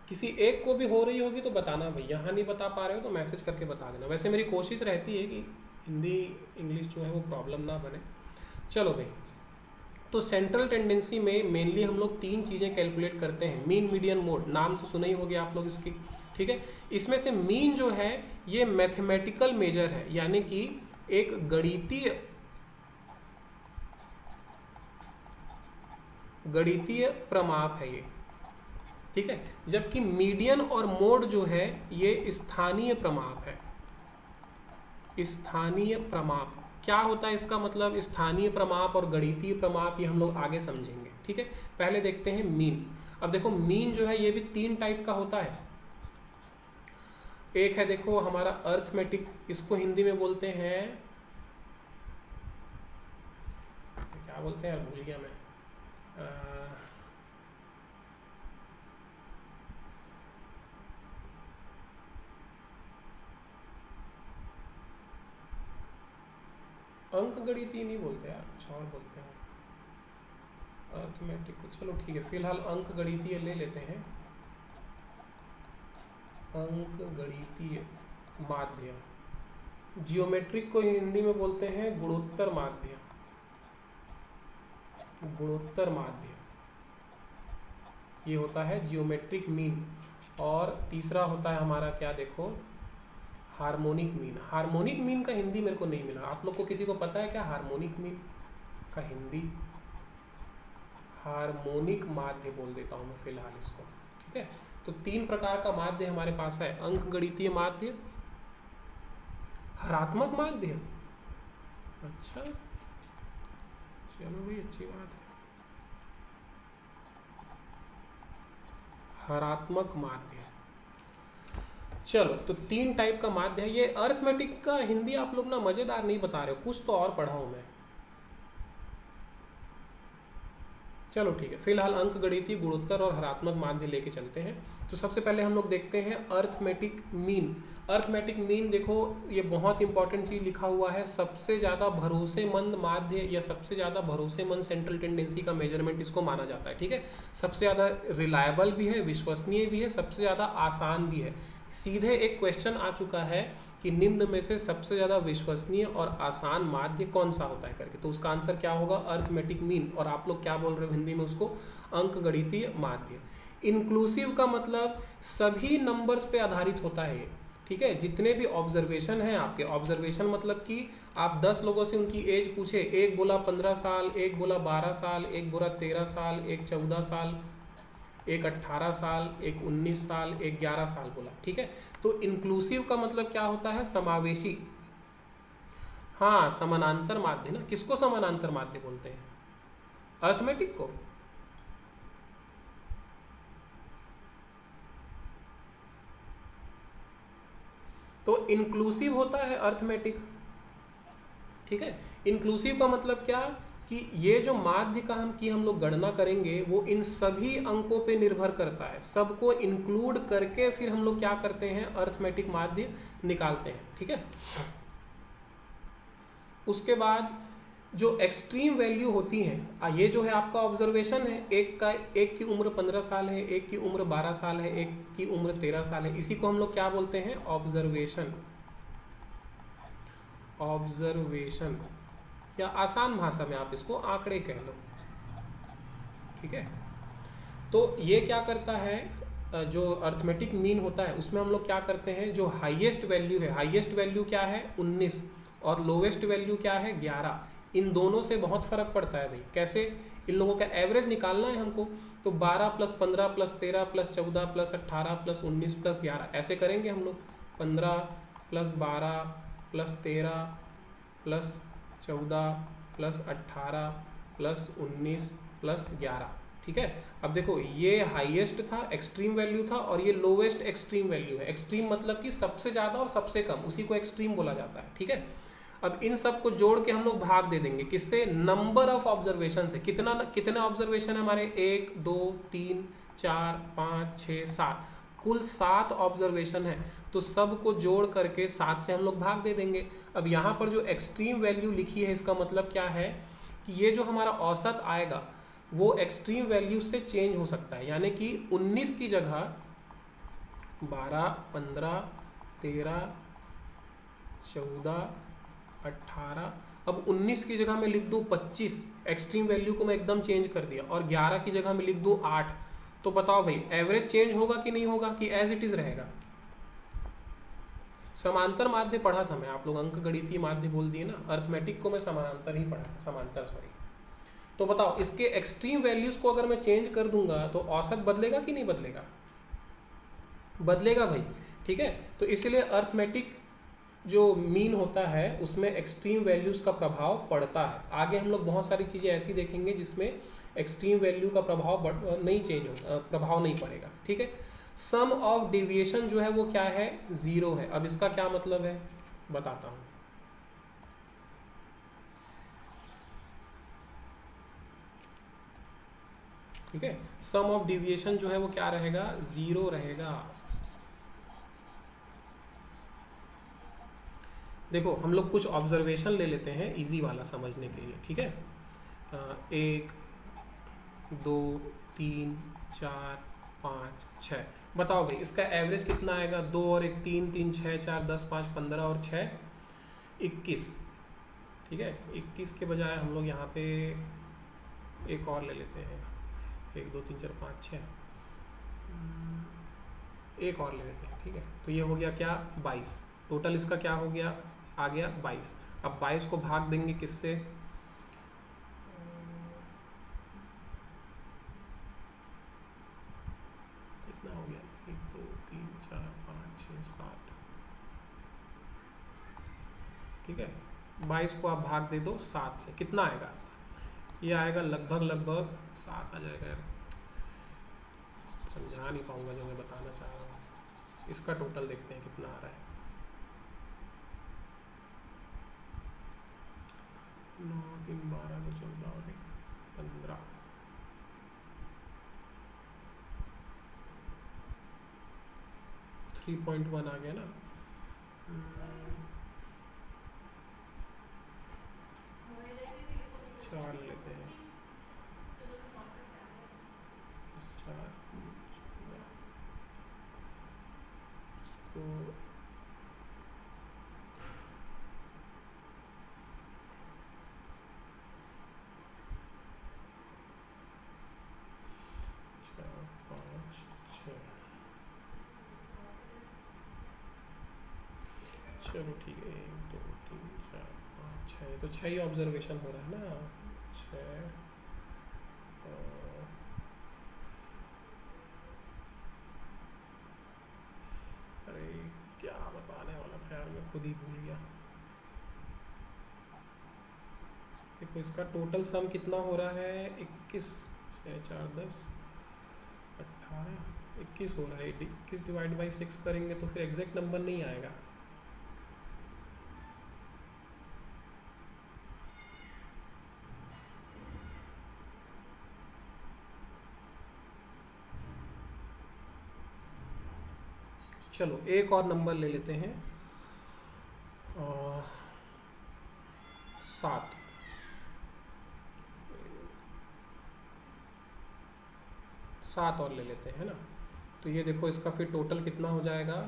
किसी एक को भी हो रही होगी तो बताना भाई, यहाँ नहीं बता पा रहे हो तो मैसेज करके बता देना। वैसे मेरी कोशिश रहती है कि हिंदी इंग्लिश जो है वो प्रॉब्लम ना बने। चलो भाई, तो सेंट्रल टेंडेंसी में मेनली हम लोग तीन चीज़ें कैलकुलेट करते हैं। Mean, median, mode. नाम तो सुना ही होंगे आप लोग इसकी। ठीक है। इसमें से मीन जो है ये मैथमेटिकल मेजर है, यानी कि एक गणितीय प्रमाप है ये। ठीक है। जबकि मीडियन और मोड जो है ये स्थानीय प्रमाप है। स्थानीय प्रमाप क्या होता है, इसका मतलब स्थानीय प्रमाप और गणितीय प्रमाप ये हम लोग आगे समझेंगे। ठीक है। पहले देखते हैं मीन। अब देखो, मीन जो है ये भी तीन टाइप का होता है। एक है देखो हमारा अर्थमेटिक, इसको हिंदी में बोलते हैं, क्या बोलते हैं यार, भूल गया मैं। अंक गणितीय नहीं बोलते यार, कुछ और बोलते हैं अर्थमेटिक को। चलो ठीक है, फिलहाल अंक गणितीय ले लेते हैं। अंक गणितीय माध्य। जियोमेट्रिक को हिंदी में बोलते हैं गुणोत्तर माध्य, गुणोत्तर माध्य ये होता है जियोमेट्रिक मीन। और तीसरा होता है हमारा क्या, देखो, हार्मोनिक मीन। हार्मोनिक मीन का हिंदी मेरे को नहीं मिला, आप लोग को किसी को पता है क्या हार्मोनिक मीन का हिंदी? हार्मोनिक माध्य बोल देता हूँ मैं फिलहाल इसको। ठीक है। तो तीन प्रकार का माध्य हमारे पास है, अंक गणितीय माध्य, हरात्मक माध्य। अच्छा, चलो भाई अच्छी बात है। हरात्मक माध्य। चलो, तो तीन टाइप का माध्य है। ये अर्थमेटिक का हिंदी आप लोग ना मजेदार नहीं बता रहे हो, कुछ तो और पढ़ा हूं मैं। चलो ठीक है, फिलहाल अंक गणितीय, गुणोत्तर और हरात्मक माध्य लेके चलते हैं। तो सबसे पहले हम लोग देखते हैं अर्थमेटिक मीन। अर्थमेटिक मीन देखो, ये बहुत इंपॉर्टेंट चीज़ लिखा हुआ है, सबसे ज़्यादा भरोसेमंद माध्य या सबसे ज़्यादा भरोसेमंद सेंट्रल टेंडेंसी का मेजरमेंट इसको माना जाता है। ठीक है। सबसे ज़्यादा रिलायबल भी है, विश्वसनीय भी है, सबसे ज़्यादा आसान भी है। सीधे एक क्वेश्चन आ चुका है कि निम्न में से सबसे ज़्यादा विश्वसनीय और आसान माध्य कौन सा होता है करके, तो उसका आंसर क्या होगा, अर्थमेटिक मीन। और आप लोग क्या बोल रहे हो हिंदी में उसको, अंक गणितीय माध्य। इंक्लूसिव का मतलब सभी नंबर्स पे आधारित होता है ये। ठीक है। जितने भी ऑब्जर्वेशन हैं आपके, ऑब्जर्वेशन मतलब कि आप 10 लोगों से उनकी एज पूछे, एक बोला 15 साल, एक बोला 12 साल, एक बोला 13 साल, एक 14 साल, एक 18 साल, एक 19 साल, एक 11 साल बोला। ठीक है। तो इंक्लूसिव का मतलब क्या होता है, समावेशी। हाँ, समानांतर माध्य ना। किसको समानांतर माध्य बोलते हैं, अर्थमेटिक को। तो इंक्लूसिव होता है अर्थमेटिक, ठीक है। इंक्लूसिव का मतलब क्या कि ये जो माध्य का हम लोग गणना करेंगे वो इन सभी अंकों पे निर्भर करता है, सबको इंक्लूड करके फिर हम लोग क्या करते हैं, अर्थमेटिक माध्य निकालते हैं, ठीक है। उसके बाद जो एक्सट्रीम वैल्यू होती हैं, ये जो है आपका ऑब्जर्वेशन है, एक की उम्र 15 साल है, एक की उम्र 12 साल है, एक की उम्र 13 साल है, इसी को हम लोग क्या बोलते हैं, ऑब्जर्वेशन। ऑब्जर्वेशन या आसान भाषा में आप इसको आंकड़े कह लो, ठीक है। तो ये क्या करता है, जो अर्थमेटिक मीन होता है उसमें हम लोग क्या करते हैं, जो हाईएस्ट वैल्यू है, हाईएस्ट वैल्यू क्या है 19 और लोवेस्ट वैल्यू क्या है 11, इन दोनों से बहुत फर्क पड़ता है भाई। कैसे, इन लोगों का एवरेज निकालना है हमको, तो 12 + 15 + 13 + 14 + 18 + 19 + 11 ऐसे करेंगे हम लोग, 15 + 12 + 13 + 14 + 18 + 19 + 11, ठीक है। अब देखो ये हाईएस्ट था, एक्सट्रीम वैल्यू था, और ये लोवेस्ट एक्सट्रीम वैल्यू है। एक्सट्रीम मतलब कि सबसे ज़्यादा और सबसे कम, उसी को एक्सट्रीम बोला जाता है, ठीक है। अब इन सब को जोड़ के हम लोग भाग दे देंगे किससे, नंबर ऑफ ऑब्जर्वेशन से। कितने ऑब्जर्वेशन है हमारे, 1 2 3 4 5 6 7, कुल 7 ऑब्जर्वेशन है, तो सब को जोड़ करके 7 से हम लोग भाग दे देंगे। अब यहाँ पर जो एक्सट्रीम वैल्यू लिखी है इसका मतलब क्या है कि ये जो हमारा औसत आएगा वो एक्सट्रीम वैल्यू से चेंज हो सकता है, यानी कि 19 की जगह 12 15 13 14 18, अब 19 की जगह मैं लिख दूं 25, एक्सट्रीम वैल्यू को मैं एकदम चेंज कर दिया, और 11 की जगह मैं लिख दूं 8, तो बताओ भाई एवरेज चेंज होगा कि नहीं होगा, कि एज इट इज रहेगा। समांतर माध्य पढ़ा था मैं, आप लोग अंक गणितीय माध्य बोल दिए ना, अर्थमेटिक को मैं समानांतर ही पढ़ा था, समांतर सॉरी। तो बताओ इसके एक्सट्रीम वैल्यूज को अगर मैं चेंज कर दूंगा तो औसत बदलेगा कि नहीं बदलेगा, बदलेगा भाई, ठीक है। तो इसलिए अर्थमेटिक जो मीन होता है उसमें एक्सट्रीम वैल्यूज़ का प्रभाव पड़ता है। आगे हम लोग बहुत सारी चीज़ें ऐसी देखेंगे जिसमें एक्सट्रीम वैल्यू का प्रभाव नहीं चेंज हो, प्रभाव नहीं पड़ेगा, ठीक है। सम ऑफ डेविएशन जो है वो क्या है, 0 है। अब इसका क्या मतलब है बताता हूँ, ठीक है। सम ऑफ डेविएशन जो है वो क्या रहेगा, 0 रहेगा। देखो हम लोग कुछ ऑब्जर्वेशन ले लेते हैं इजी वाला समझने के लिए, ठीक है। 1 2 3 4 5 6, बताओ भाई इसका एवरेज कितना आएगा, 2 और 1 3 3 6 4 10 5 15 और 6 21, ठीक है। 21 के बजाय हम लोग यहाँ पे एक और ले लेते हैं, 1 2 3 4 5 6, एक और ले लेते हैं, ठीक है। तो ये हो गया क्या 22, टोटल इसका क्या हो गया, आ गया 22। अब 22 को भाग देंगे किससे, कितना हो गया, 1 2 3 4 5 6 7, ठीक है। 22 को आप भाग दे दो 7 से, कितना आएगा, ये आएगा लगभग 7 आ जाएगा यार, समझा नहीं पाऊंगा जो मैं बताना चाह रहा हूँ। इसका टोटल देखते हैं कितना आ रहा है, 9 3 12 को 14 और 1 15, 3.1 आ गया ना। 4 लेते हैं, 4 इसको चलो ठीक है, 1 2 3 4 5 6, तो 6 ही ऑब्जर्वेशन हो रहा है ना, 6। अरे क्या बताने वाला था यार, मैं खुद ही भूल गया। देखो इसका टोटल सम कितना हो रहा है, 21 6 4 10 18 21 हो रहा है। 21 ÷ 6 करेंगे तो फिर एग्जैक्ट नंबर नहीं आएगा, चलो एक और नंबर ले लेते हैं, 7। 7 और ले लेते हैं, है ना। तो ये देखो इसका फिर टोटल कितना हो जाएगा,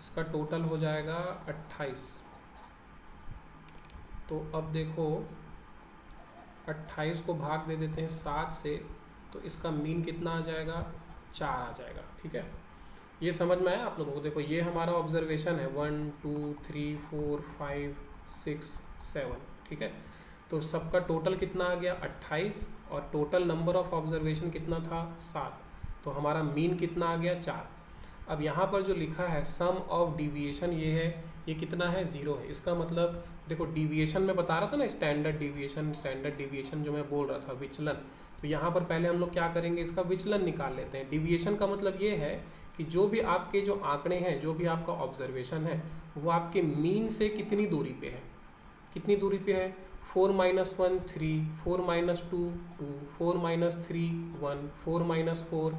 इसका टोटल हो जाएगा 28। तो अब देखो 28 को भाग दे देते हैं 7 से, तो इसका मीन कितना आ जाएगा, 4 आ जाएगा। ठीक है, ये समझ में आया आप लोगों को। देखो ये हमारा ऑब्जर्वेशन है 1 2 3 4 5 6 7, ठीक है। तो सबका टोटल कितना आ गया 28, और टोटल नंबर ऑफ ऑब्जर्वेशन कितना था 7, तो हमारा मीन कितना आ गया 4। अब यहाँ पर जो लिखा है सम ऑफ डिविएशन, ये है, ये कितना है 0 है। इसका मतलब देखो डिविएशन में बता रहा था ना, स्टैंडर्ड डिविएशन जो मैं बोल रहा था, विचलन। तो यहाँ पर पहले हम लोग क्या करेंगे, इसका विचलन निकाल लेते हैं। डिविएशन का मतलब ये है कि जो भी आपके जो आंकड़े हैं, जो भी आपका ऑब्जर्वेशन है, वो आपके मीन से कितनी दूरी पे है, कितनी दूरी पे है, 4 - 1 3, 4 - 2 2, 4 - 3 1, 4 - 4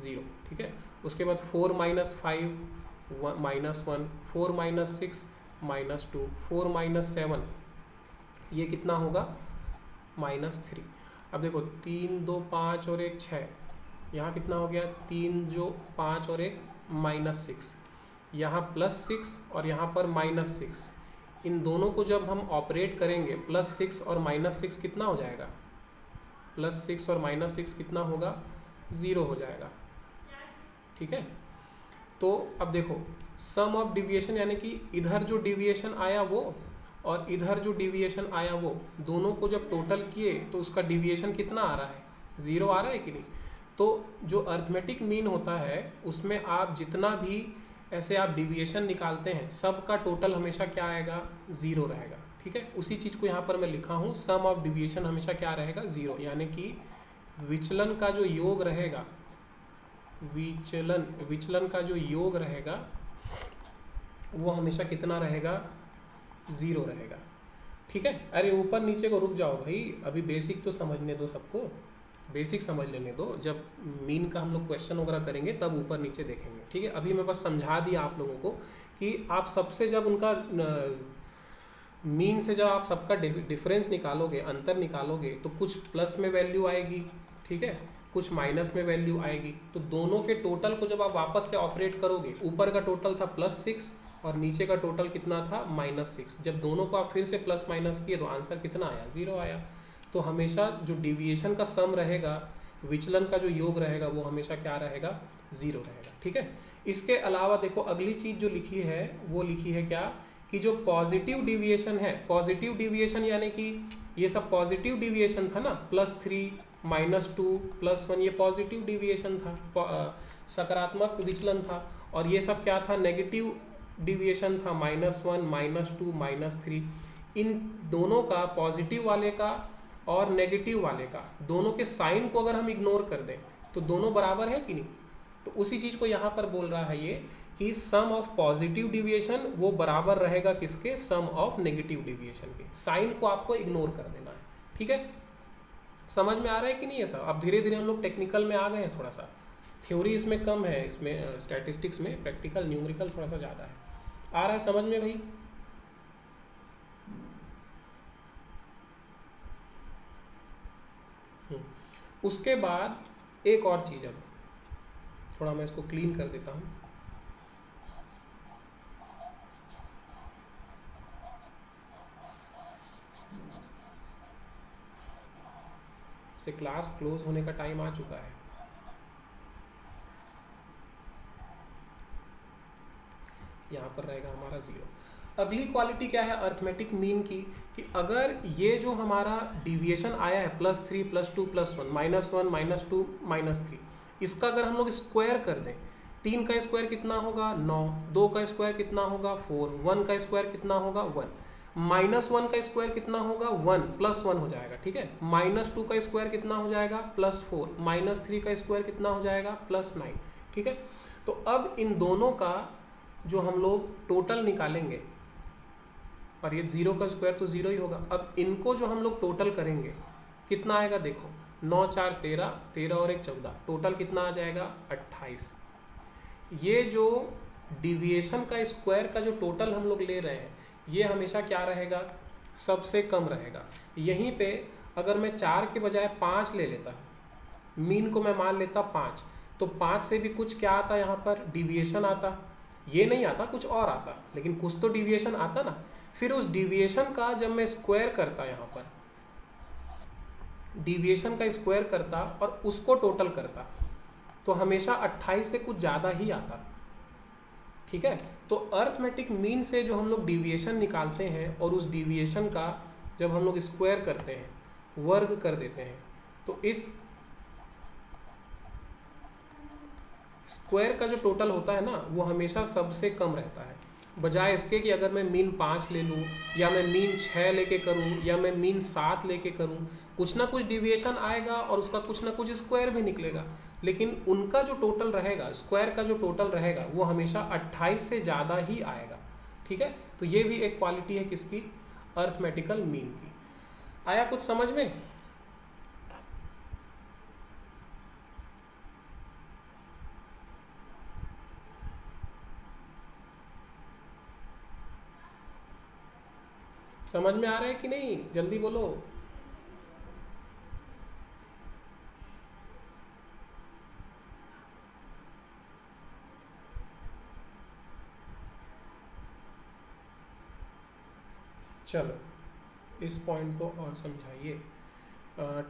0, ठीक है। उसके बाद 4 - 5 -1, 4 - 6 -2, 4 - 7, ये कितना होगा -3। अब देखो 3 2 5 और 1 6, यहाँ कितना हो गया 3 जो 5 और 1 -6, यहाँ +6 और यहाँ पर -6। इन दोनों को जब हम ऑपरेट करेंगे, +6 और -6 कितना हो जाएगा, +6 और -6 कितना होगा 0 हो जाएगा, ठीक है। तो अब देखो सम ऑफ डिविएशन, यानी कि इधर जो डिविएशन आया वो और इधर जो डिविएशन आया वो, दोनों को जब टोटल किए तो उसका डिविएशन कितना आ रहा है, 0 आ रहा है कि नहीं। तो जो अर्थमेटिक मीन होता है उसमें आप जितना भी ऐसे आप डिविएशन निकालते हैं, सब का टोटल हमेशा क्या आएगा, 0 रहेगा, ठीक है। उसी चीज़ को यहाँ पर मैं लिखा हूँ, सम ऑफ डिविएशन हमेशा क्या रहेगा 0, यानी कि विचलन का जो योग रहेगा, विचलन का जो योग रहेगा वो हमेशा कितना रहेगा, 0 रहेगा, ठीक है। अरे ऊपर नीचे को रुक जाओ भाई, अभी बेसिक तो समझने दो सबको, बेसिक समझ लेने दो। जब मीन का हम लोग क्वेश्चन वगैरह करेंगे तब ऊपर नीचे देखेंगे, ठीक है। अभी मैं बस समझा दिया आप लोगों को कि आप सबसे जब उनका मीन से जब आप सबका डिफरेंस निकालोगे, अंतर निकालोगे, तो कुछ प्लस में वैल्यू आएगी, ठीक है, कुछ माइनस में वैल्यू आएगी। तो दोनों के टोटल को जब आप वापस से ऑपरेट करोगे, ऊपर का टोटल था +6 और नीचे का टोटल कितना था -6, जब दोनों को आप फिर से प्लस माइनस किए तो आंसर कितना आया, 0 आया। तो हमेशा जो डिविएशन का सम रहेगा, विचलन का जो योग रहेगा, वो हमेशा क्या रहेगा, 0 रहेगा, ठीक है। इसके अलावा देखो अगली चीज़ जो लिखी है वो लिखी है क्या, कि जो पॉजिटिव डिविएशन है, पॉजिटिव डिविएशन यानी कि ये सब पॉजिटिव डिविएशन था ना, +3 -2 +1, ये पॉजिटिव डिविएशन था, सकारात्मक विचलन था। और ये सब क्या था, नेगेटिव डिविएशन था, -1 -2 -3। इन दोनों का, पॉजिटिव वाले का और नेगेटिव वाले का, दोनों के साइन को अगर हम इग्नोर कर दें तो दोनों बराबर है कि नहीं। तो उसी चीज़ को यहाँ पर बोल रहा है ये कि सम ऑफ पॉजिटिव डिविएशन वो बराबर रहेगा किसके, सम ऑफ नेगेटिव डिविएशन के। साइन को आपको इग्नोर कर देना है, ठीक है। समझ में आ रहा है कि नहीं ये सब। अब धीरे धीरे हम लोग टेक्निकल में आ गए हैं, थोड़ा सा थ्योरी इसमें कम है, इसमें स्टैटिस्टिक्स में प्रैक्टिकल न्यूमेरिकल थोड़ा सा ज़्यादा है। आ रहा है समझ में भाई। उसके बाद एक और चीज़, अब थोड़ा मैं इसको क्लीन कर देता हूँ। से क्लास क्लोज होने का टाइम आ चुका है। यहाँ पर रहेगा हमारा 0। अगली क्वालिटी क्या है अर्थमेटिक मीन की, कि अगर ये जो हमारा डिविएशन आया है +3 +2 +1 -1 -2 -3, इसका अगर हम लोग स्क्वायर कर दें, 3 का स्क्वायर कितना होगा 9, 2 का स्क्वायर कितना होगा 4, 1 का स्क्वायर कितना होगा 1, -1 का स्क्वायर कितना होगा 1 +1 हो जाएगा, ठीक है। -2 का स्क्वायर कितना हो जाएगा +4, -3 का स्क्वायर कितना हो जाएगा +9, ठीक है। तो अब इन दोनों का जो हम लोग टोटल निकालेंगे, और ये 0 का स्क्वायर तो 0 ही होगा। अब इनको जो हम लोग टोटल करेंगे कितना आएगा, देखो 9 4 13, 13 और 1 14, टोटल कितना आ जाएगा 28। ये जो डिविएशन का स्क्वायर का जो टोटल हम लोग ले रहे हैं ये हमेशा क्या रहेगा, सबसे कम रहेगा। यहीं पे अगर मैं 4 के बजाय 5 ले लेता, मीन को मैं मान लेता 5, तो 5 से भी कुछ क्या आता यहाँ पर, डिविएशन आता। ये नहीं आता, कुछ और आता, लेकिन कुछ तो डिविएशन आता ना। फिर उस डिविएशन का जब मैं स्क्वायर करता, यहाँ पर डिविएशन का स्क्वायर करता और उसको टोटल करता, तो हमेशा 28 से कुछ ज़्यादा ही आता। ठीक है, तो अर्थमेटिक मीन से जो हम लोग डिविएशन निकालते हैं और उस डिविएशन का जब हम लोग स्क्वायर करते हैं, वर्ग कर देते हैं, तो इस स्क्वायर का जो टोटल होता है ना वो हमेशा सबसे कम रहता है। बजाय इसके कि अगर मैं मीन 5 ले लूँ या मैं मीन 6 लेके करूँ या मैं मीन 7 लेके करूँ, कुछ ना कुछ डिविएशन आएगा और उसका कुछ ना कुछ स्क्वायर भी निकलेगा, लेकिन उनका जो टोटल रहेगा, स्क्वायर का जो टोटल रहेगा वो हमेशा 28 से ज़्यादा ही आएगा। ठीक है, तो ये भी एक क्वालिटी है किसकी, अर्थमेटिकल मीन की। आया कुछ समझ में? समझ में आ रहा है कि नहीं, जल्दी बोलो। चलो इस पॉइंट को और समझाइए।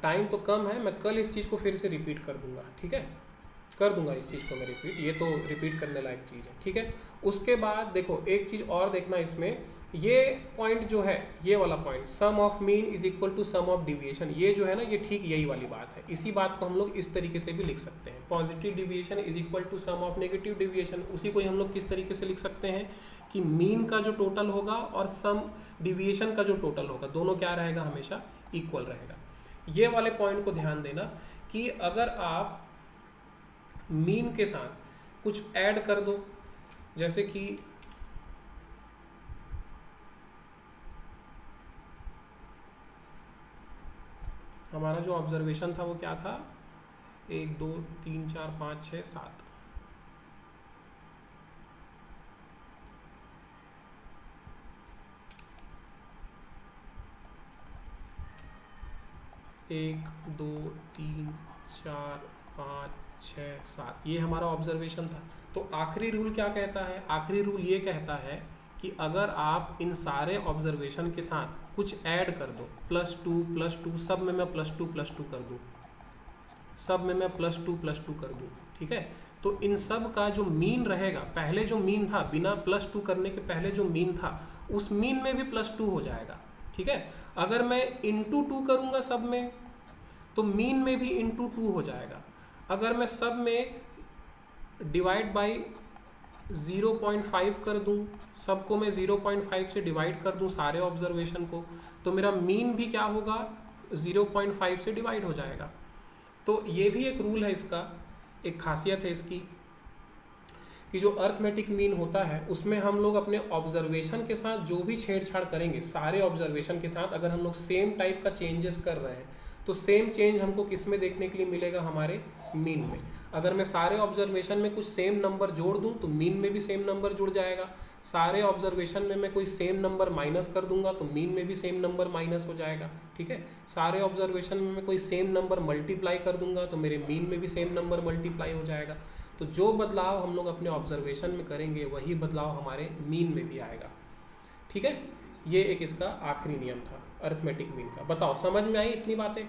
टाइम तो कम है, मैं कल इस चीज़ को फिर से रिपीट कर दूंगा। ठीक है, कर दूंगा इस चीज़ को मैं रिपीट, ये तो रिपीट करने लायक चीज़ है। ठीक है, उसके बाद देखो एक चीज़ और देखना इसमें, ये पॉइंट जो है, ये वाला point sum of mean is equal to sum of deviation, ये जो है ना, ये ठीक यही वाली बात है। इसी बात को हम लोग इस तरीके से भी लिख सकते हैं, positive deviation is equal to sum of negative deviation. उसी को हम लोग किस तरीके से लिख सकते हैं कि मीन का जो टोटल होगा और सम डिविएशन का जो टोटल होगा, दोनों क्या रहेगा, हमेशा इक्वल रहेगा। ये वाले पॉइंट को ध्यान देना कि अगर आप मीन के साथ कुछ ऐड कर दो, जैसे कि हमारा जो ऑब्जर्वेशन था वो क्या था, 1 2 3 4 5 6 7, एक 2 3 4 5 6 7, ये हमारा ऑब्जर्वेशन था। तो आखिरी रूल क्या कहता है, आखिरी रूल ये कहता है कि अगर आप इन सारे ऑब्जर्वेशन के साथ कुछ ऐड कर दो, +2 सब में मैं +2 कर दूँ, सब में मैं +2 कर दूँ। ठीक है, तो इन सब का जो मीन रहेगा, पहले जो मीन था बिना +2 करने के पहले जो मीन था, उस मीन में भी +2 हो जाएगा। ठीक है, अगर मैं इंटू 2 करूँगा सब में, तो मीन में भी इंटू 2 हो जाएगा। अगर मैं सब में डिवाइड बाई 0.5 कर दूं, सबको मैं 0.5 से डिवाइड कर दूं सारे ऑब्जर्वेशन को, तो मेरा मीन भी क्या होगा, 0.5 से डिवाइड हो जाएगा। तो ये भी एक रूल है इसका, एक खासियत है इसकी कि जो अर्थमेटिक मीन होता है उसमें हम लोग अपने ऑब्जर्वेशन के साथ जो भी छेड़छाड़ करेंगे, सारे ऑब्जर्वेशन के साथ अगर हम लोग सेम टाइप का चेंजेस कर रहे हैं, तो सेम चेंज हमको किस में देखने के लिए मिलेगा, हमारे मीन में। अगर मैं सारे ऑब्जर्वेशन में कुछ सेम नंबर जोड़ दूं तो मीन में भी सेम नंबर जुड़ जाएगा। सारे ऑब्जर्वेशन में मैं कोई सेम नंबर माइनस कर दूंगा तो मीन में भी सेम नंबर माइनस हो जाएगा। ठीक है, सारे ऑब्जर्वेशन में मैं कोई सेम नंबर मल्टीप्लाई कर दूंगा तो मेरे मीन में भी सेम नंबर मल्टीप्लाई हो जाएगा। तो जो बदलाव हम लोग अपने ऑब्जर्वेशन में करेंगे वही बदलाव हमारे मीन में भी आएगा। ठीक है, ये एक इसका आखिरी नियम था अर्थमेटिक मीन का। बताओ समझ में आई इतनी बातें?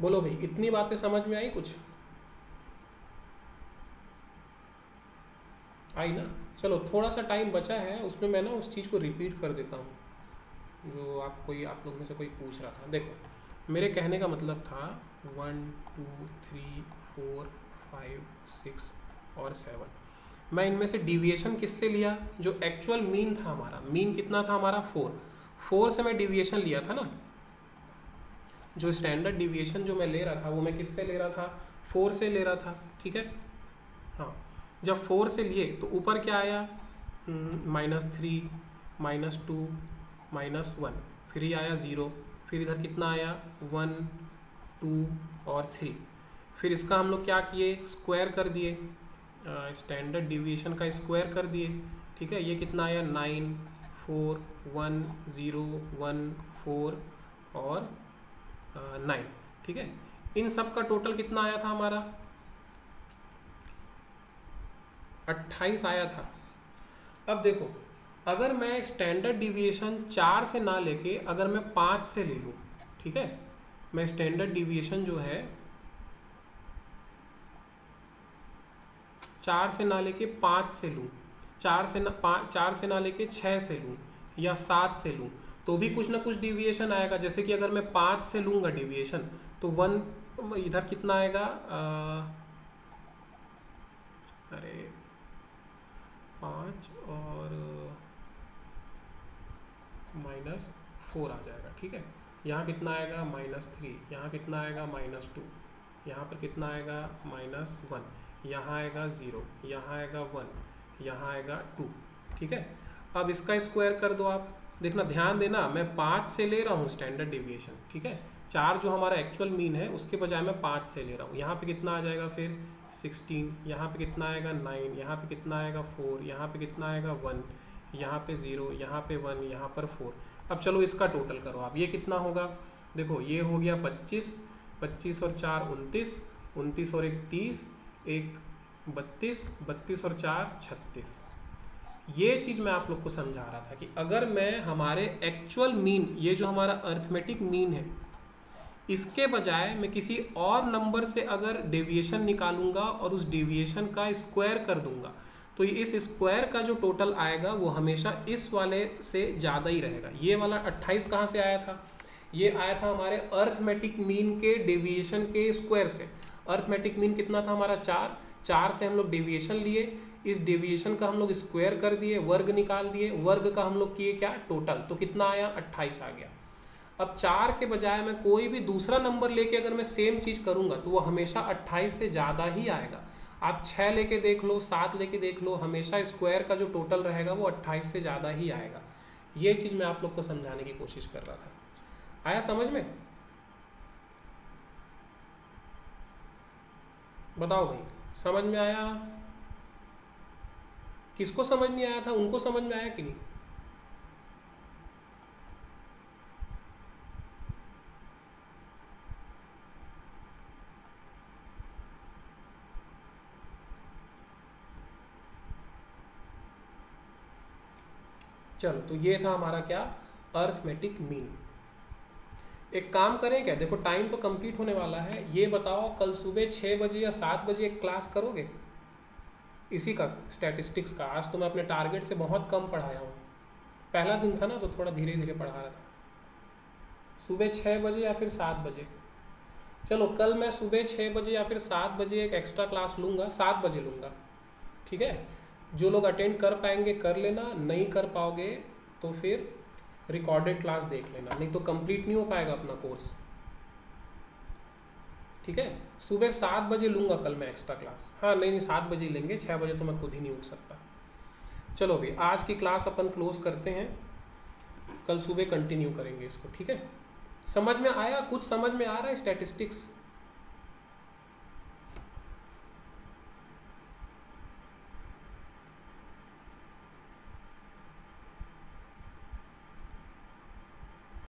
बोलो भाई, इतनी बातें समझ में आई? कुछ आई ना? चलो थोड़ा सा टाइम बचा है, उसमें मैं ना उस चीज़ को रिपीट कर देता हूँ जो आप लोग में से कोई पूछ रहा था। देखो मेरे कहने का मतलब था 1 2 3 4 5 6 और 7, मैं इनमें से डिविएशन किससे लिया, जो एक्चुअल मीन था हमारा, मीन कितना था हमारा 4 से मैं डिविएशन लिया था ना। जो स्टैंडर्ड डिविएशन जो मैं ले रहा था वो मैं किससे ले रहा था, 4 से ले रहा था। ठीक है, हाँ, जब 4 से लिए तो ऊपर क्या आया, -3 -2 -1, फिर ये आया 0, फिर इधर कितना आया 1 2 और 3। फिर इसका हम लोग क्या किए, स्क्वायर कर दिए, स्टैंडर्ड डिविएशन का स्क्वायर कर दिए। ठीक है, ये कितना आया 9 4 1 0 1 4 और 9। ठीक है, इन सब का टोटल कितना आया था हमारा 28 आया था। अब देखो, अगर मैं स्टैंडर्ड डिविएशन 4 से ना लेके अगर मैं 5 से ले लूँ, ठीक है, मैं स्टैंडर्ड डिविएशन जो है 4 से ना लेके 5 से लूँ, 4 से ना लेके 6 से लूँ या 7 से लूँ, तो भी कुछ ना कुछ डिविएशन आएगा। जैसे कि अगर मैं 5 से लूँगा डिविएशन तो 1 इधर कितना आएगा, अरे 5 और -4 आ जाएगा। ठीक है, यहाँ कितना आएगा -3, यहाँ कितना आएगा -2, यहाँ पर कितना आएगा -1, यहाँ आएगा 0, यहाँ आएगा 1, यहाँ आएगा 2। ठीक है, अब इसका स्क्वायर कर दो आप। देखना, ध्यान देना, मैं 5 से ले रहा हूँ स्टैंडर्ड डिविएशन। ठीक है, 4 जो हमारा एक्चुअल मीन है उसके बजाय मैं 5 से ले रहा हूँ। यहाँ पे कितना आ जाएगा फिर 16, यहाँ पे कितना आएगा 9, यहाँ पे कितना आएगा 4, यहाँ पे कितना आएगा 1, यहाँ पे 0, यहाँ पे 1, यहाँ पर 4। अब चलो इसका टोटल करो आप, ये कितना होगा, देखो ये हो गया 25, 25 और 4 29, 29 और 1 30, 1 32, 32 और 4 36। ये चीज़ मैं आप लोग को समझा रहा था कि अगर मैं हमारे एक्चुअल मीन, ये जो हमारा अर्थमेटिक मीन है, इसके बजाय मैं किसी और नंबर से अगर डेविएशन निकालूंगा और उस डेविएशन का स्क्वायर कर दूंगा, तो इस स्क्वायर का जो टोटल आएगा वो हमेशा इस वाले से ज़्यादा ही रहेगा। ये वाला 28 कहाँ से आया था, ये आया था हमारे अर्थमेटिक मीन के डेविएशन के स्क्वायर से। अर्थमेटिक मीन कितना था हमारा 4, 4 से हम लोग डेविएशन लिए, इस डेविएशन का हम लोग स्क्वायर कर दिए, वर्ग निकाल दिए, वर्ग का हम लोग किए क्या टोटल, तो कितना आया 28 आ गया। अब 4 के बजाय मैं कोई भी दूसरा नंबर लेके अगर मैं सेम चीज़ करूंगा तो वो हमेशा 28 से ज़्यादा ही आएगा। आप 6 लेके देख लो, 7 लेके देख लो, हमेशा स्क्वायर का जो टोटल रहेगा वो 28 से ज़्यादा ही आएगा। ये चीज़ मैं आप लोग को समझाने की कोशिश कर रहा था। आया समझ में? बताओ भाई, समझ में आया? किसको समझ नहीं आया था, उनको समझ में आया कि नहीं? चलो, तो ये था हमारा क्या, अर्थमेटिक मीन। एक काम करें क्या, देखो टाइम तो कंप्लीट होने वाला है, ये बताओ कल सुबह 6 बजे या 7 बजे एक क्लास करोगे इसी का, स्टैटिस्टिक्स का? आज तो मैं अपने टारगेट से बहुत कम पढ़ाया हूँ, पहला दिन था ना तो थोड़ा धीरे धीरे पढ़ा रहा था। सुबह 6 बजे या फिर 7 बजे? चलो कल मैं सुबह 6 बजे या फिर 7 बजे एक एक्स्ट्रा क्लास लूँगा, 7 बजे लूँगा। ठीक है, जो लोग अटेंड कर पाएंगे कर लेना, नहीं कर पाओगे तो फिर रिकॉर्डेड क्लास देख लेना, नहीं तो कंप्लीट नहीं हो पाएगा अपना कोर्स। ठीक है, सुबह 7 बजे लूँगा कल मैं एक्स्ट्रा क्लास। हाँ नहीं 7 बजे ही लेंगे, 6 बजे तो मैं खुद ही नहीं उठ सकता। चलो भाई, आज की क्लास अपन क्लोज करते हैं, कल सुबह कंटिन्यू करेंगे इसको। ठीक है, समझ में आया? कुछ समझ में आ रहा है स्टैटिस्टिक्स?